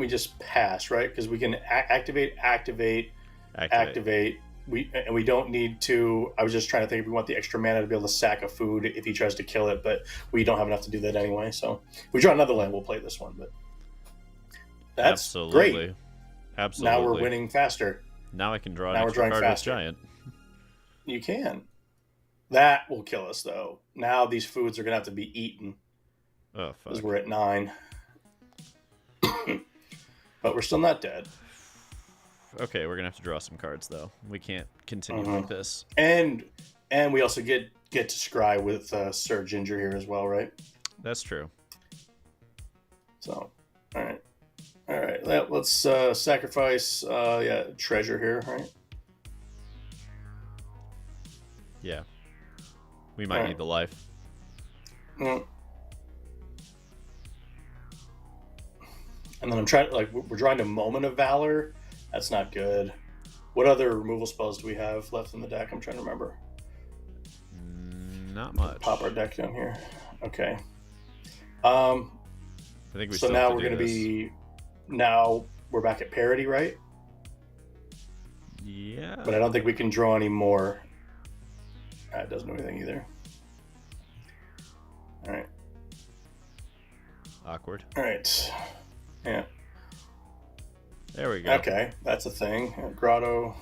just pass, right? Because we can activate. We don't need to. I was just trying to think if we want the extra mana to be able to sack a food if he tries to kill it, but we don't have enough to do that anyway. So if we draw another land, we'll play this one. But that's Absolutely. great. Absolutely. Now we're winning faster. Now I can draw an Now we're extra drawing card with faster. giant. You can. That will kill us, though. Now these foods are going to have to be eaten. Oh, fuck. Because we're at 9. But we're still not dead. Okay, we're going to have to draw some cards, though. We can't continue like this. And we also get to scry with Sir Ginger here as well, right? That's true. So, all right. Let's sacrifice treasure here, right? Yeah. We might need the life. Mm. And then I'm trying, we're drawing a Moment of Valor. That's not good. What other removal spells do we have left in the deck? I'm trying to remember. Not much. Pop our deck down here. Okay. I think we so still now have to we're do going to this. be... Now we're back at parity, right? Yeah. But I don't think we can draw any more. That doesn't do anything either. All right. Awkward. All right. Yeah. There we go. Okay, that's a thing. Grotto.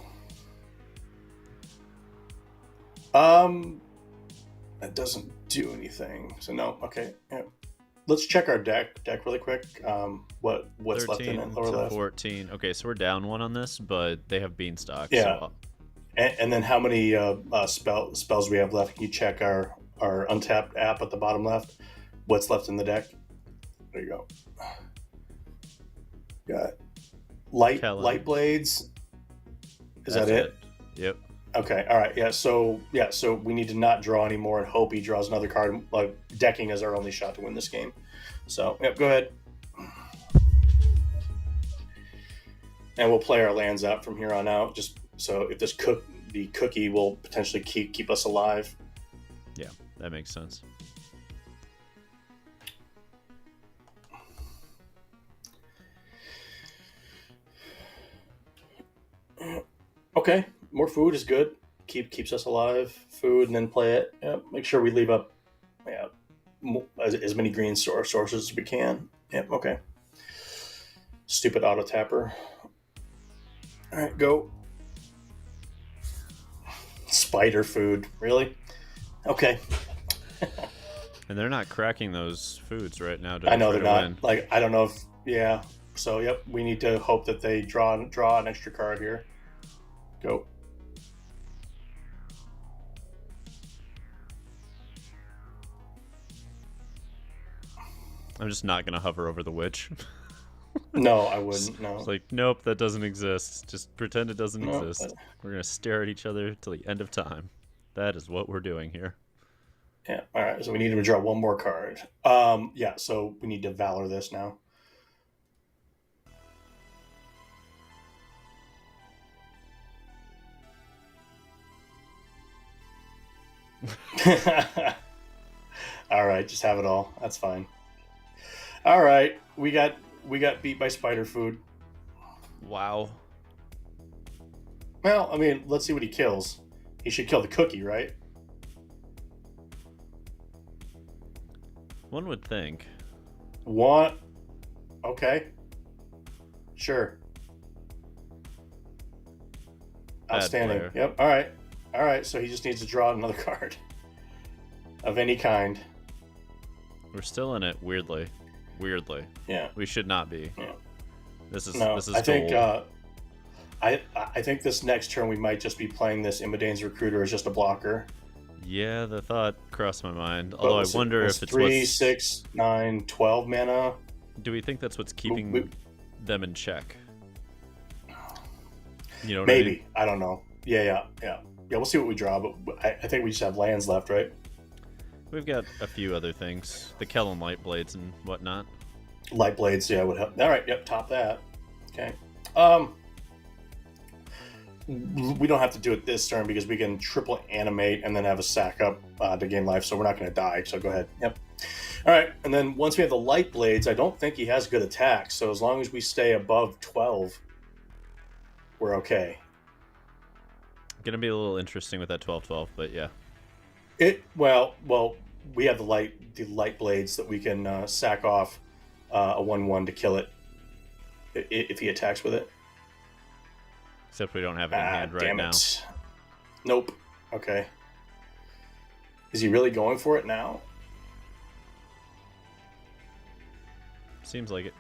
That doesn't do anything. So no. Okay. Yeah. Let's check our deck really quick. What's left in it? Lower to left. 14. Okay, so we're down 1 on this, but they have Beanstalk. Yeah. So And then how many spells we have left? Can you check our untapped app at the bottom left? What's left in the deck? There you go. Got light blades. Is that it? Yep. Okay. All right. Yeah. So we need to not draw anymore and hope he draws another card. Like decking is our only shot to win this game. So yep. Go ahead. And we'll play our lands out from here on out. Just so if this the cookie will potentially keep us alive. Yeah, that makes sense. Okay, more food is good. Keeps us alive. Food and then play it. Yep. Make sure we leave up as many green sources as we can. Yep. Okay. Stupid auto tapper. All right, go. Spider food, really? Okay. And they're not cracking those foods right now. I know they're not. Win. Like I don't know if So yep, we need to hope that they draw an extra card here. Go. I'm just not gonna hover over the witch. No, I wouldn't. No. It's like, nope, that doesn't exist. Just pretend it doesn't exist. We're gonna stare at each other till the end of time. That is what we're doing here. Yeah. All right. So we need to draw one more card. Yeah. So we need to valor this now. All right. Just have it all. That's fine. All right. We got beat by spider food. Wow. Well, I mean, let's see what he kills. He should kill the cookie, right? One would think. What? Okay. Sure. Outstanding. Player. Yep. All right. All right. So he just needs to draw another card of any kind. We're still in it, weirdly. Yeah. We should not be. Yeah. This is No, this is I think gold. I think this next turn we might just be playing this Immodane's Recruiter as just a blocker. Yeah, the thought crossed my mind. Although I wonder if it's 3, 6, 9, 12 mana. Do we think that's what's keeping them in check? You know what Maybe. I mean? I don't know. Yeah. We'll see what we draw, but I think we just have lands left, right? We've got a few other things. The Kellen Light Blades and whatnot. Light Blades, yeah, would help. All right, yep, top that. Okay. we don't have to do it this turn because we can triple animate and then have a sack up to gain life, so we're not going to die. So go ahead. Yep. All right, and then once we have the light blades, I don't think he has good attacks. So as long as we stay above 12, we're okay. Gonna be a little interesting with that 12-12, but yeah. Well, we have the light blades that we can sack off a 1/1 to kill it if he attacks with it. Except we don't have it in hand right now. Nope. Okay. Is he really going for it now? Seems like it.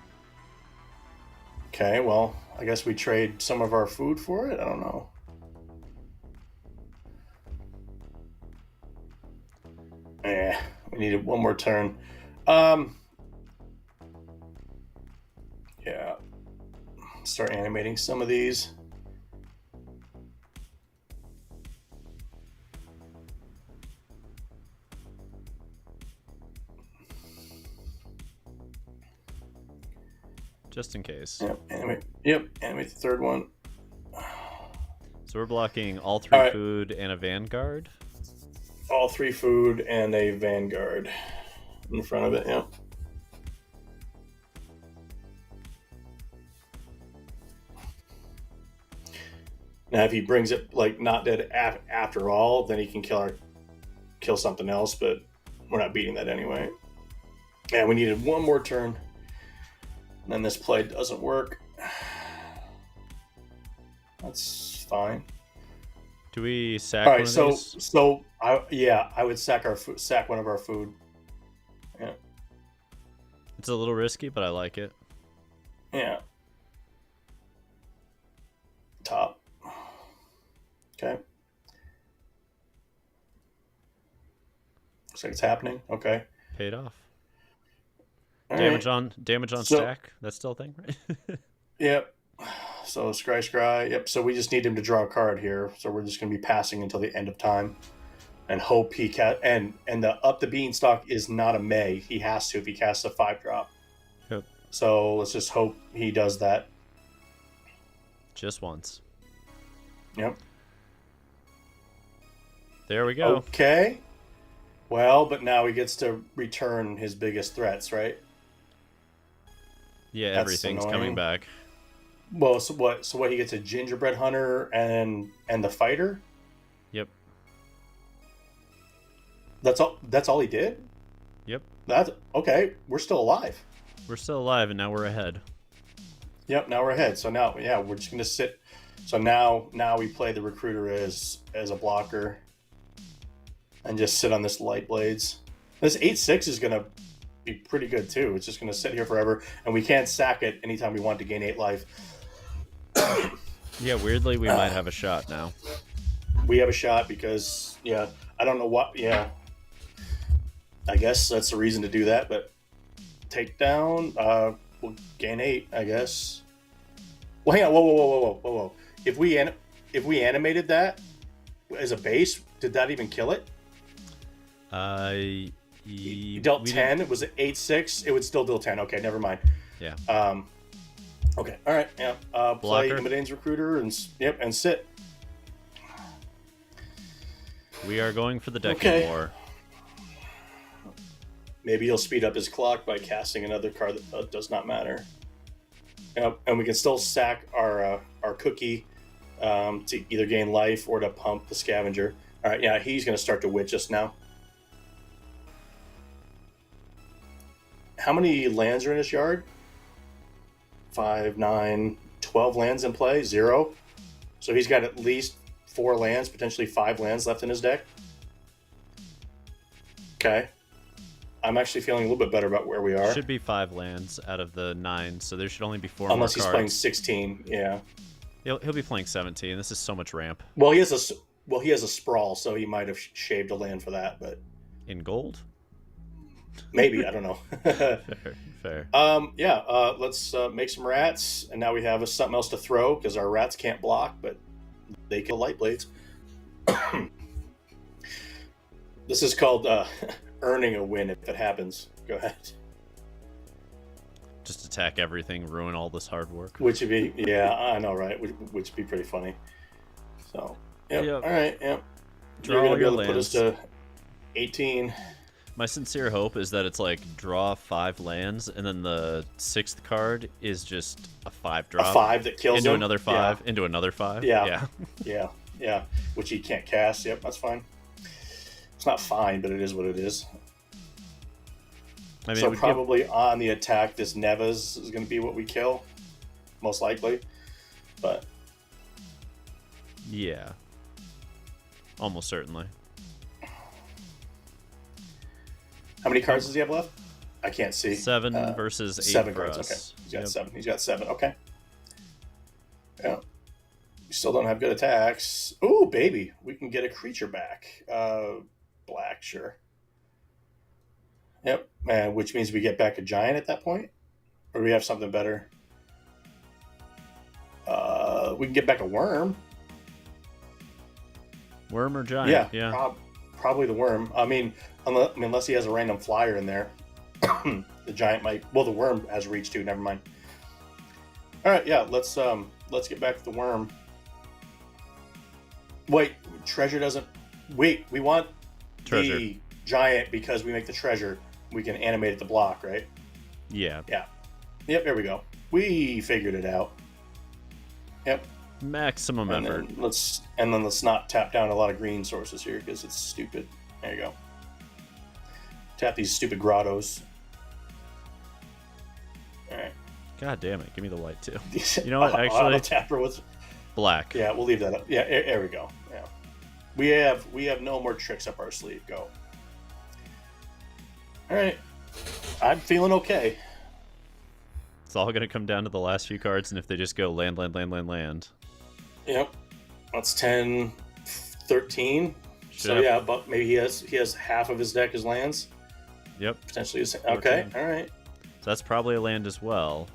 Okay, well, I guess we trade some of our food for it. I don't know. We needed one more turn. Yeah. Start animating some of these. Just in case. Yep, animate the third one. So we're blocking all 3 food and a Vanguard? All 3 food and a Vanguard in front of it, yep. Now if he brings it like not dead after all, then he can kill something else, but we're not beating that anyway. And we needed one more turn. And then this play doesn't work. That's fine. Do we sack one of these? I would sack one of our food. Yeah. It's a little risky, but I like it. Yeah. Top. Okay. Looks like it's happening. Okay. Paid off. All damage right. on stack. That's still a thing, right? Yep. So scry. Yep. So we just need him to draw a card here. So we're just going to be passing until the end of time, and hope he and the up the beanstalk is not a May. He has to if he casts a 5-drop. Yep. So let's just hope he does that. Just once. Yep. There we go. Okay. Well, but now he gets to return his biggest threats, right? Yeah, That's everything's annoying. coming back. Well, so what? He gets a gingerbread hunter and the fighter. Yep. That's all he did. Yep. That's okay. We're still alive. We're still alive, and now we're ahead. Yep. Now we're ahead. So now, yeah, we're just gonna sit. So now we play the recruiter as a blocker, and just sit on this light blades. This 8/6 is gonna be pretty good too. It's just gonna sit here forever, and we can't sack it anytime we want to gain 8 life. Yeah, weirdly, we might have a shot now. We have a shot because, yeah, I don't know what, yeah. I guess that's the reason to do that, but takedown, we'll gain 8, I guess. Well, hang on, whoa. If we animated that as a base, did that even kill it? He dealt 10, it was an 8/6, it would still deal 10. Okay, never mind. Yeah. Okay, all right, yeah. Play Imadane's recruiter and sit. We are going for the decking war. Maybe he'll speed up his clock by casting another card that does not matter. Yep, and we can still sack our cookie to either gain life or to pump the scavenger. All right, yeah, he's going to start to witch us now. How many lands are in his yard? 5, 9, 12 lands in play? 0. So he's got at least 4 lands, potentially 5 lands left in his deck. Okay. I'm actually feeling a little bit better about where we are. Should be 5 lands out of the 9, so there should only be 4 Unless more he's cards. playing 16, yeah. He'll be playing 17. This is so much ramp. Well, he has a sprawl, so he might have shaved a land for that, but In gold? maybe, I don't know. Fair. Let's make some rats, and now we have something else to throw because our rats can't block, but they kill light blades. This is called earning a win if it happens. Go ahead. Just attack everything, ruin all this hard work. Which would be, yeah, I know, right? Which would be pretty funny. So, yep. Yep. All right. Yep. Draw You're all gonna be your able to put us lands. to 18. My sincere hope is that it's like draw 5 lands, and then the 6th card is just a 5 A drop 5 that kills into him. another 5, into another 5. Yeah. Yeah. Yeah. Yeah. Which he can't cast. Yep, that's fine. It's not fine, but it is what it is. I mean, So it probably on the attack, this Nevas is going to be what we kill, most likely. But yeah. Almost certainly. how many cards does he have left? I can't see. 7 versus 8 7 for cards. us. Okay, he's got Yep. 7. He's got 7. Okay. Yeah. We still don't have good attacks. Ooh, baby, we can get a creature back. Black, sure. Yep, which means we get back a giant at that point, or do we have something better? We can get back a worm. Worm or giant? Yeah. Probably the worm. I mean, unless he has a random flyer in there, the giant might. Well, the worm has reach too. Never mind. All right, yeah. Let's get back to the worm. Wait, treasure doesn't. Wait, we want Treasure. the giant because we make the treasure. We can animate it to block, right? Yeah. Yeah. Yep. There we go. We figured it out. Yep. Maximum effort. And then let's not tap down a lot of green sources here because it's stupid. There you go. Tap these stupid grottos. All right. God damn it! Give me the white too. You know what? Actually, tapper was black. Yeah, we'll leave that up. Yeah, there we go. Yeah, we have no more tricks up our sleeve. Go. All right, I'm feeling okay. It's all gonna come down to the last few cards, and if they just go land, land, land, land, land. Yep, that's 10, 13. So yeah, but maybe he has half of his deck as lands. Yep. Potentially. Okay. All right. So that's probably a land as well.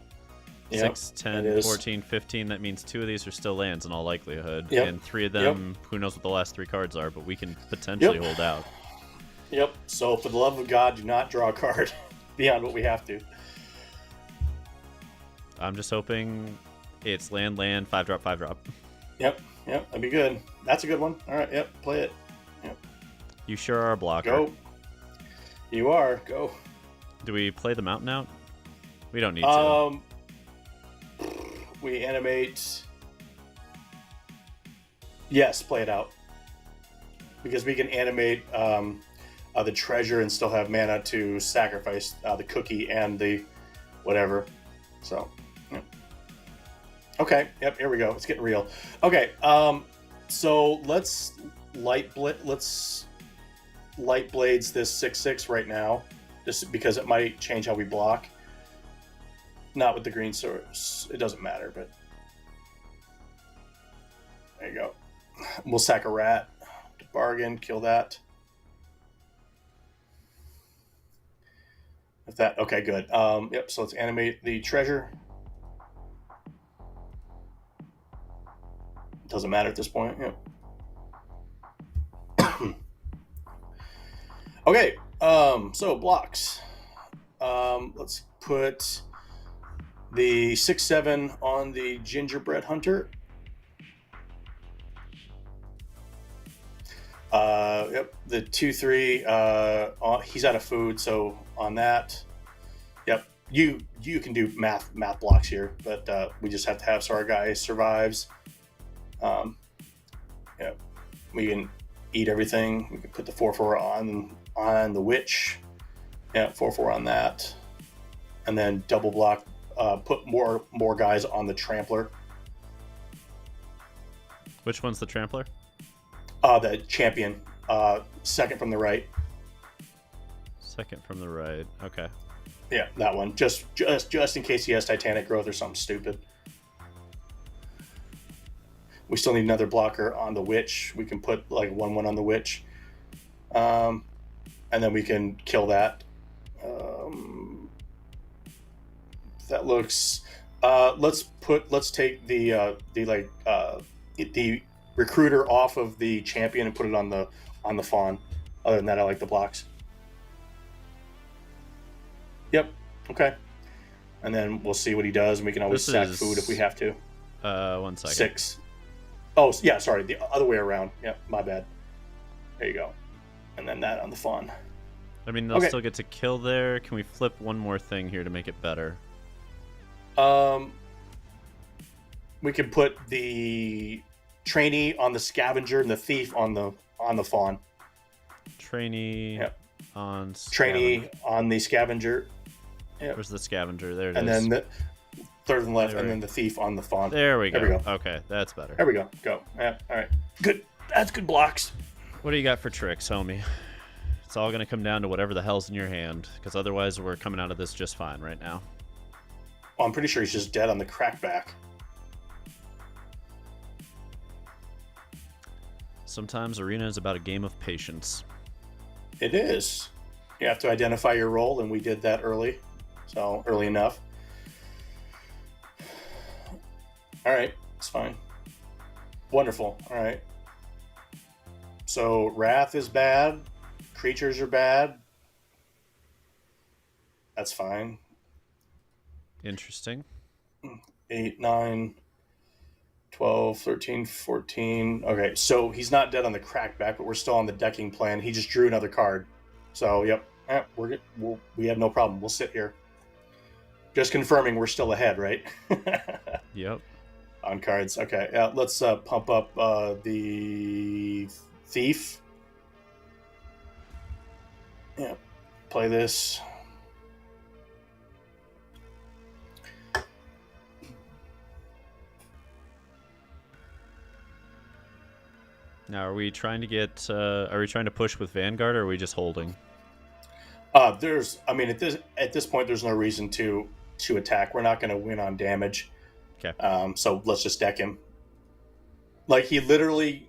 Yep, 6, 10, 14, 15. That means 2 of these are still lands in all likelihood. Yep. And 3 of them, who knows what the last 3 cards are, but we can potentially hold out. Yep. So for the love of God, do not draw a card beyond what we have to. I'm just hoping it's land, land, 5-drop, 5-drop. Yep. That'd be good. That's a good one. All right. Yep. Play it. Yep. You sure are a blocker. Go. You are. Go. Do we play the mountain out? We don't need to. We animate. Yes, play it out. Because we can animate the treasure and still have mana to sacrifice the cookie and the whatever. So, yeah. Okay. Yep. Here we go. It's getting real. Okay. So let's light blades this 6/6 right now, just because it might change how we block. Not with the green source. It doesn't matter, but there you go. We'll sack a rat to bargain, kill that. If that okay, good. Yep. So let's animate the treasure. Doesn't matter at this point. Yep. Okay. So blocks. Let's put the 6/7 on the gingerbread hunter. Yep. The 2/3. He's out of food, so on that. Yep. You can do math blocks here, but we just have to have so our guy survives. Yep. We can eat everything. We can put the 4/4 on the witch. Yeah, 4/4 on that, and then double block. Put more guys on the trampler. Which one's the trampler? The champion. Second from the right. Second from the right. Okay. Yeah, that one. Just in case he has Titanic growth or something stupid. We still need another blocker on the witch. We can put like 1/1 on the witch, and then we can kill that. That looks. Let's take the recruiter off of the champion and put it on the fawn. Other than that, I like the blocks. Yep. Okay. And then we'll see what he does, and we can always sack food if we have to. 1 second. 6. Oh, yeah, sorry, the other way around. Yep, my bad. There you go. And then that on the fawn. I mean, they'll still get to kill there. Can we flip one more thing here to make it better? We can put the trainee on the scavenger and the thief on the fawn. Trainee on scavenger. Trainee on the scavenger. Yep. Where's the scavenger? There it is. And then the third and left, and then the thief on the fawn. There we go. Okay, that's better. There we go. Go. Yeah. All right. Good. That's good blocks. What do you got for tricks, homie? It's all going to come down to whatever the hell's in your hand, because otherwise we're coming out of this just fine right now. Well, I'm pretty sure he's just dead on the crackback. Sometimes Arena is about a game of patience. It is. You have to identify your role, and we did that early. So, early enough. All right. It's fine. Wonderful. All right. So, Wrath is bad. Creatures are bad. That's fine. Interesting. 8, 9, 12, 13, 14. Okay, so he's not dead on the crackback, but we're still on the decking plan. He just drew another card. So, yep, we're good. We have no problem. We'll sit here. Just confirming we're still ahead, right? Yep. On cards. Okay, let's pump up the thief. Yeah, play this. Now, are we trying to get? Are we trying to push with Vanguard, or are we just holding? I mean, at this point, there's no reason to attack. We're not going to win on damage. Okay. So let's just deck him. Like he literally,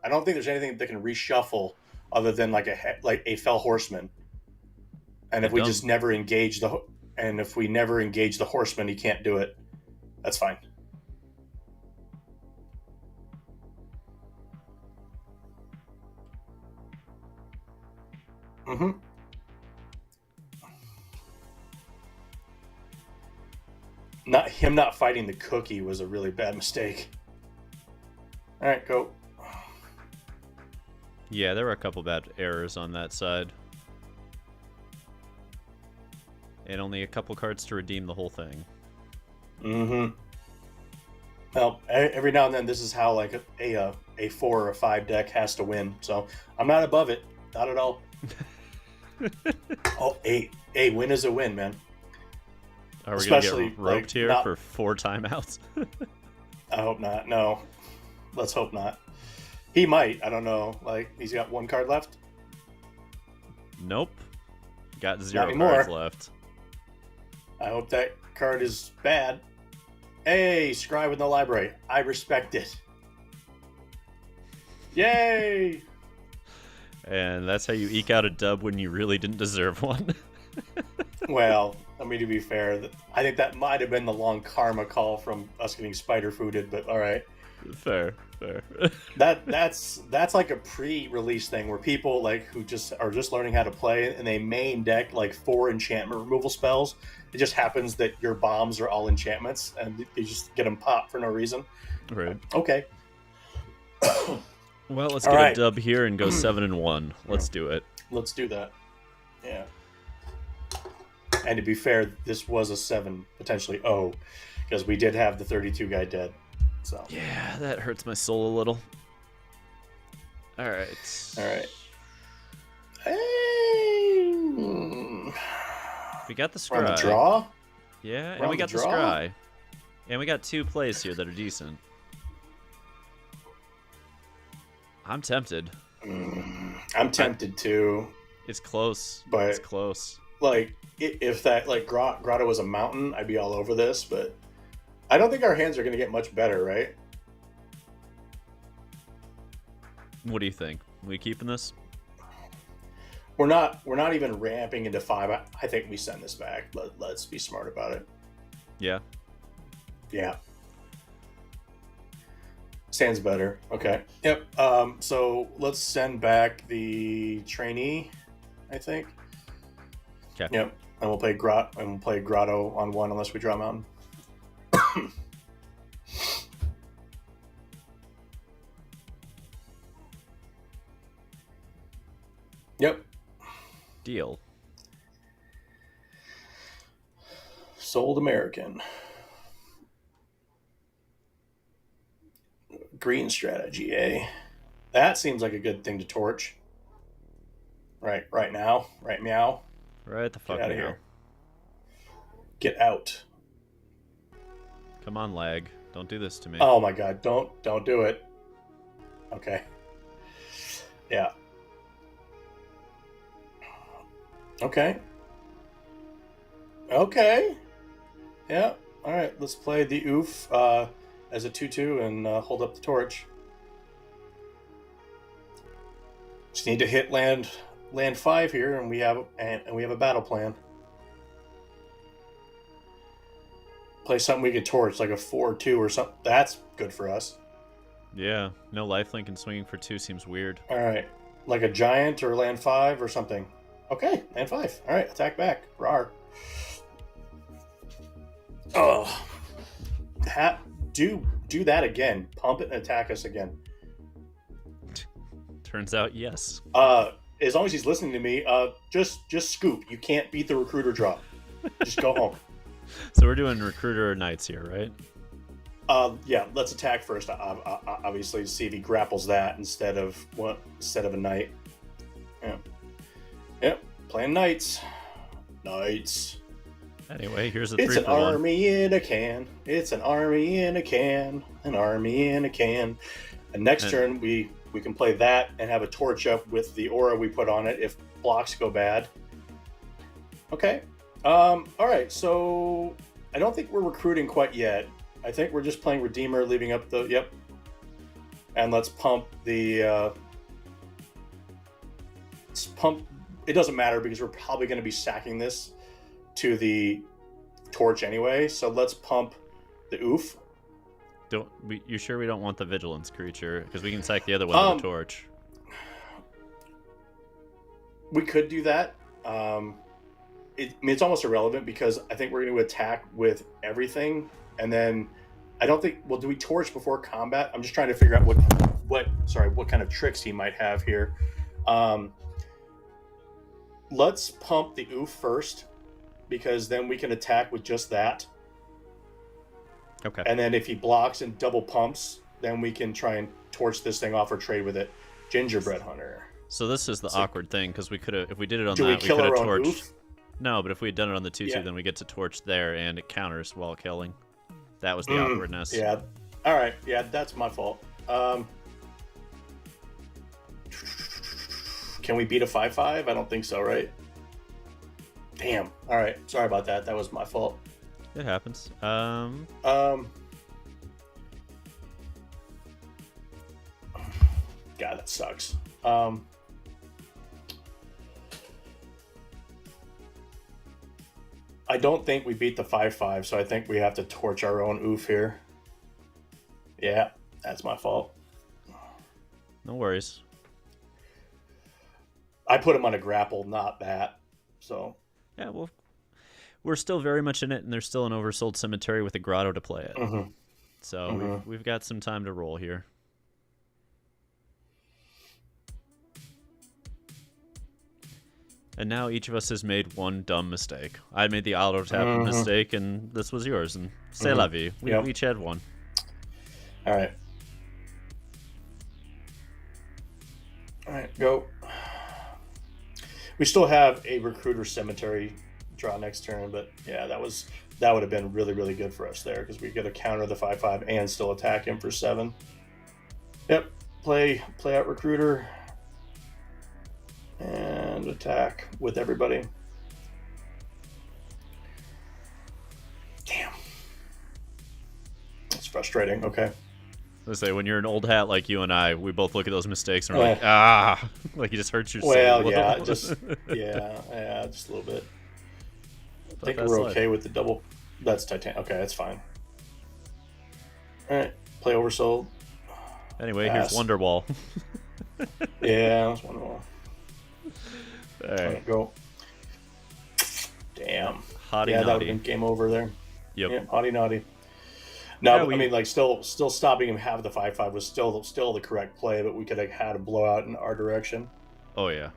I don't think there's anything that can reshuffle other than like a Fell Horseman. And if we just never engage if we never engage the Horseman, he can't do it. That's fine. Mm-hmm. Not fighting the cookie was a really bad mistake. All right, go. Yeah, there were a couple bad errors on that side. And only a couple cards to redeem the whole thing. Mm-hmm. Well, every now and then, this is how like a 4 or a 5 deck has to win. So I'm not above it, not at all. Oh, a win is a win, man. Are we going to get roped here for 4 timeouts? I hope not. No, let's hope not. He might. I don't know. Like he's got 1 card left. Nope. Got 0 cards left. I hope that card is bad. Hey, Scribe in the library. I respect it. Yay! And that's how you eke out a dub when you really didn't deserve one. Well, I mean, to be fair, I think that might have been the long karma call from us getting spider fooded, but all right. Fair. That's like a pre-release thing where people like who just are just learning how to play and they main deck like 4 enchantment removal spells. It just happens that your bombs are all enchantments and you just get them popped for no reason. Right. Okay. Well, let's get a dub here and go 7-1. Let's do it. Let's do that. Yeah. And to be fair, this was a 7, potentially 0, because we did have the 32 guy dead. So yeah, that hurts my soul a little. All right. Hey. We got the scry. Run the draw? Yeah, and we got the scry. And we got 2 plays here that are decent. I'm tempted. I'm tempted too. It's close. But it's close. Like, if that, like, Grotto was a mountain, I'd be all over this, but I don't think our hands are going to get much better, right? What do you think? Are we keeping this? We're not even ramping into 5. I think we send this back. Let's be smart about it. Yeah. Yeah. Stands better. Okay. Yep. So let's send back the trainee, I think. Okay. Yep. And we'll play Grotto on 1 unless we draw Mountain. Yep. Deal. Sold American. Green strategy, eh? That seems like a good thing to torch. Right now. Right meow. Right the fuck Get out now. of here. Get out. Come on, lag. Don't do this to me. Oh my god, don't do it. Okay. Yeah. Okay. Okay. Yeah. All right. Let's play the oof as a 2/2 and hold up the torch. Just need to hit land 5 here, and we have a battle plan. Play something we could torch, like a 4/2 or something. That's good for us. Yeah, no lifelink and swinging for 2 seems weird. All right, like a giant or land 5 or something. Okay, land 5. All right, attack back. Rawr. Oh, do that again. Pump it and attack us again. Turns out, yes. As long as he's listening to me, just scoop. You can't beat the recruiter draw. Just go home. So we're doing recruiter knights here, right? Yeah. Let's attack first. Obviously, see if he grapples that instead of a knight. Yeah. Yep. Playing knights. Knights. Anyway, here's a 3 It's for an 1. army in a can. It's an army in a can. An army in a can. And next turn we can play that and have a torch up with the aura we put on it if blocks go bad. Okay. All right. So I don't think we're recruiting quite yet. I think we're just playing Redeemer, leaving up the yep. And let's pump the. It doesn't matter because we're probably going to be sacking this to the torch anyway. So let's pump the oof. You sure we don't want the vigilance creature? Because we can sack the other one to the torch. We could do that. It's almost irrelevant because I think we're going to attack with everything, and then I don't think. Well, do we torch before combat? I'm just trying to figure out what kind of tricks he might have here. Let's pump the oof first, because then we can attack with just that. Okay. And then if he blocks and double pumps, then we can try and torch this thing off or trade with it. Gingerbread Hunter. So this is the awkward thing, because we could have, if we did it on Do that, we kill could have our own torched. oof? No, but if we had done it on the 2/2, Yeah. then we get to torch there, and it counters while killing. That was the awkwardness. Yeah. All right. Yeah, that's my fault. Can we beat a 5/5? I don't think so, right? Damn. All right. Sorry about that. That was my fault. It happens. God, that sucks. I don't think we beat the 5/5, so I think we have to torch our own oof here. Yeah, that's my fault. No worries. I put him on a grapple, not that. So Yeah, well, we're still very much in it, and there's still an oversold cemetery with a grotto to play it. Mm-hmm. So Mm-hmm. we've got some time to roll here. And now each of us has made one dumb mistake. I made the auto tap mistake, and this was yours. And c'est la vie. We each had one. All right. All right, go. We still have a recruiter cemetery draw next turn, but yeah, that would have been really, really good for us there because we get to counter the 5/5 and still attack him for 7. Yep. Play out recruiter and attack with everybody. Damn. That's frustrating. Okay. Let's say when you're an old hat like you and I, we both look at those mistakes and we're like, like you just hurt your soul. Well, yeah, just just a little bit. I think we're okay with the double. That's Titan. Okay, that's fine. All right, play oversold. Anyway, here's Wonderwall. Yeah, that's Wonderwall. All right, go. Damn. Hottie yeah, naughty. that would have been game over there. Yep. Yeah, hottie naughty. No, Yeah, I mean, like, still stopping him have the 5/5 was still the correct play, but we could have had a blowout in our direction. Oh yeah.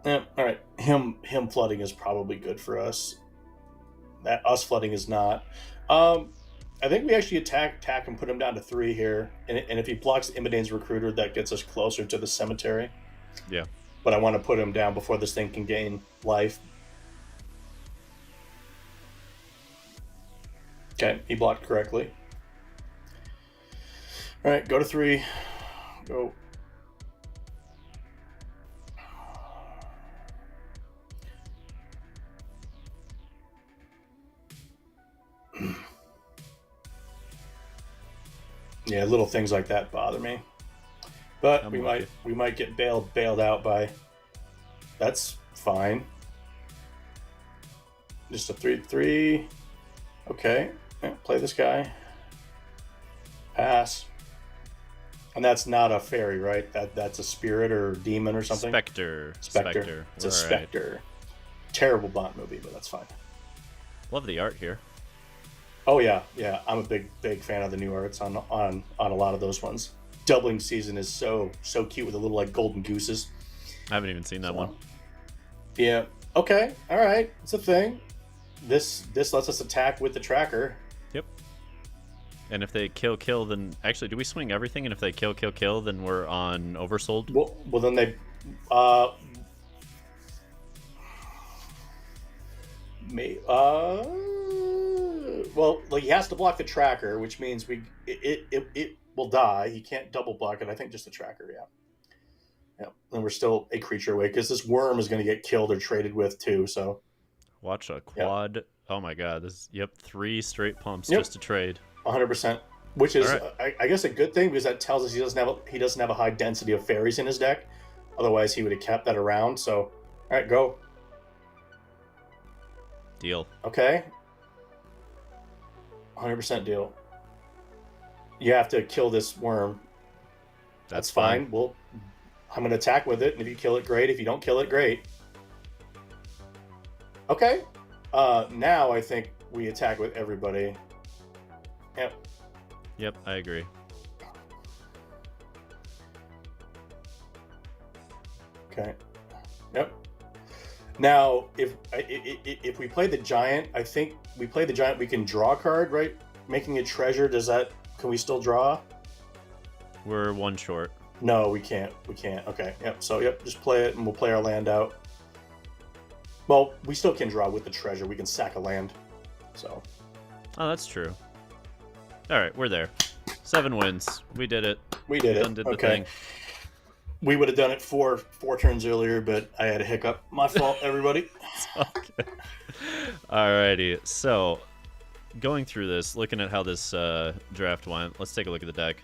Yeah, all right. Him flooding is probably good for us. That us flooding is not. I think we actually attack and put him down to 3 here, and if he blocks Imadane's Recruiter, that gets us closer to the cemetery. Yeah. But I want to put him down before this thing can gain life. Okay, he blocked correctly. All right, go to 3. Go. Yeah, little things like that bother me. But we might get bailed out by. That's fine. Just a 3/3. Okay, yeah, play this guy. Pass. And that's not a fairy, right? That's a spirit or demon or something. Spectre. It's a spectre. Terrible Bond movie, but that's fine. Love the art here. Oh yeah. I'm a big fan of the new arts on a lot of those ones. Doubling season is so cute with the little like golden gooses. I haven't even seen that one. Yeah. Okay. All right. It's a thing. This lets us attack with the tracker. Yep. And if they kill, then actually, do we swing everything? And if they kill, then we're on oversold. Well, then they. Well, like he has to block the tracker, which means it will die. He can't double block it. I think just the tracker, yeah. And we're still a creature away because this worm is going to get killed or traded with too. So watch a quad. Yep. Oh my god, this 3 straight pumps just to trade. 100%, which is right. I guess a good thing because that tells us he doesn't have a high density of fairies in his deck. Otherwise, he would have kept that around. So, all right, go. Deal. Okay. 100% deal. You have to kill this worm. That's fine. Well, I'm going to attack with it, and if you kill it, great. If you don't kill it, great. Okay. Now I think we attack with everybody. Yep, I agree. Okay. Yep. Now, if we play the giant, I think we play the giant. We can draw a card, right? Making a treasure. Can we still draw? We're 1 short. No, we can't. Okay. Yep. So just play it, and we'll play our land out. Well, we still can draw with the treasure. We can sack a land. So. Oh, that's true. All right, we're there. 7 wins. We did it. We did it. Did the thing. We would have done it four turns earlier, but I had a hiccup. My fault, everybody. Okay. Alrighty. So, going through this, looking at how this draft went, let's take a look at the deck.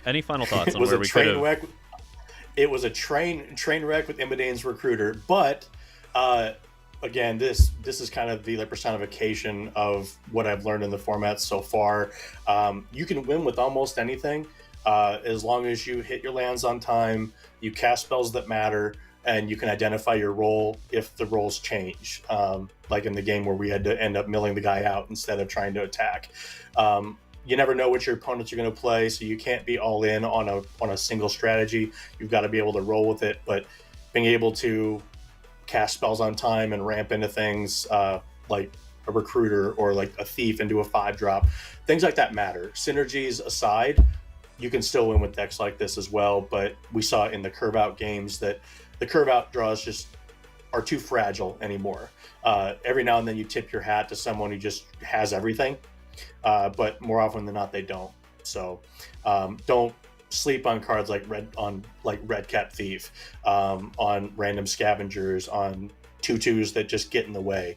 Any final thoughts on where we could have? It was a train wreck with Imadane's Recruiter, but again, this is kind of the personification of what I've learned in the format so far. You can win with almost anything. As long as you hit your lands on time, you cast spells that matter, and you can identify your role if the roles change. Like in the game where we had to end up milling the guy out instead of trying to attack. You never know what your opponents are going to play, so you can't be all in on a single strategy. You've got to be able to roll with it, but being able to cast spells on time and ramp into things like a recruiter or like a thief into a 5-drop, things like that matter. Synergies aside, you can still win with decks like this as well, but we saw in the curve out games that the curve out draws just are too fragile anymore. Every now and then you tip your hat to someone who just has everything, but more often than not they don't. So don't sleep on cards like Red Cap Thief, on random scavengers, on 2/2s that just get in the way,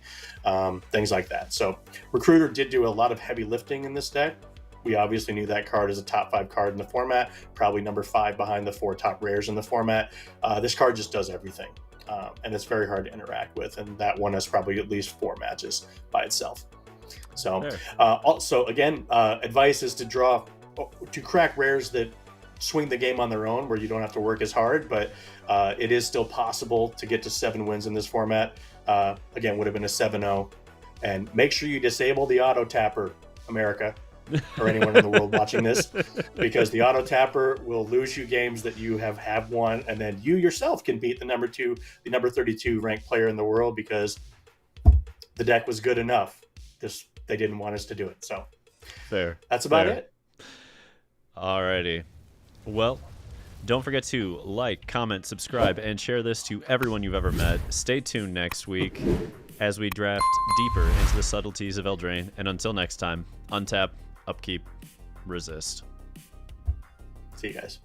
things like that. So Recruiter did do a lot of heavy lifting in this deck. We obviously knew that card is a top 5 card in the format, probably number 5 behind the 4 top rares in the format. This card just does everything, and it's very hard to interact with, and that one has probably at least 4 matches by itself. So also, again, advice is to crack rares that swing the game on their own, where you don't have to work as hard, but it is still possible to get to 7 wins in this format. Again, would have been a 7-0. And make sure you disable the auto tapper, America. or anyone in the world watching this, because the auto tapper will lose you games that you have won, and then you yourself can beat the number 32 ranked player in the world because the deck was good enough. Just they didn't want us to do it. So fair. That's about it. Alrighty. Well, don't forget to like, comment, subscribe, and share this to everyone you've ever met. Stay tuned next week as we draft deeper into the subtleties of Eldraine. And until next time, untap, upkeep, resist. See you guys.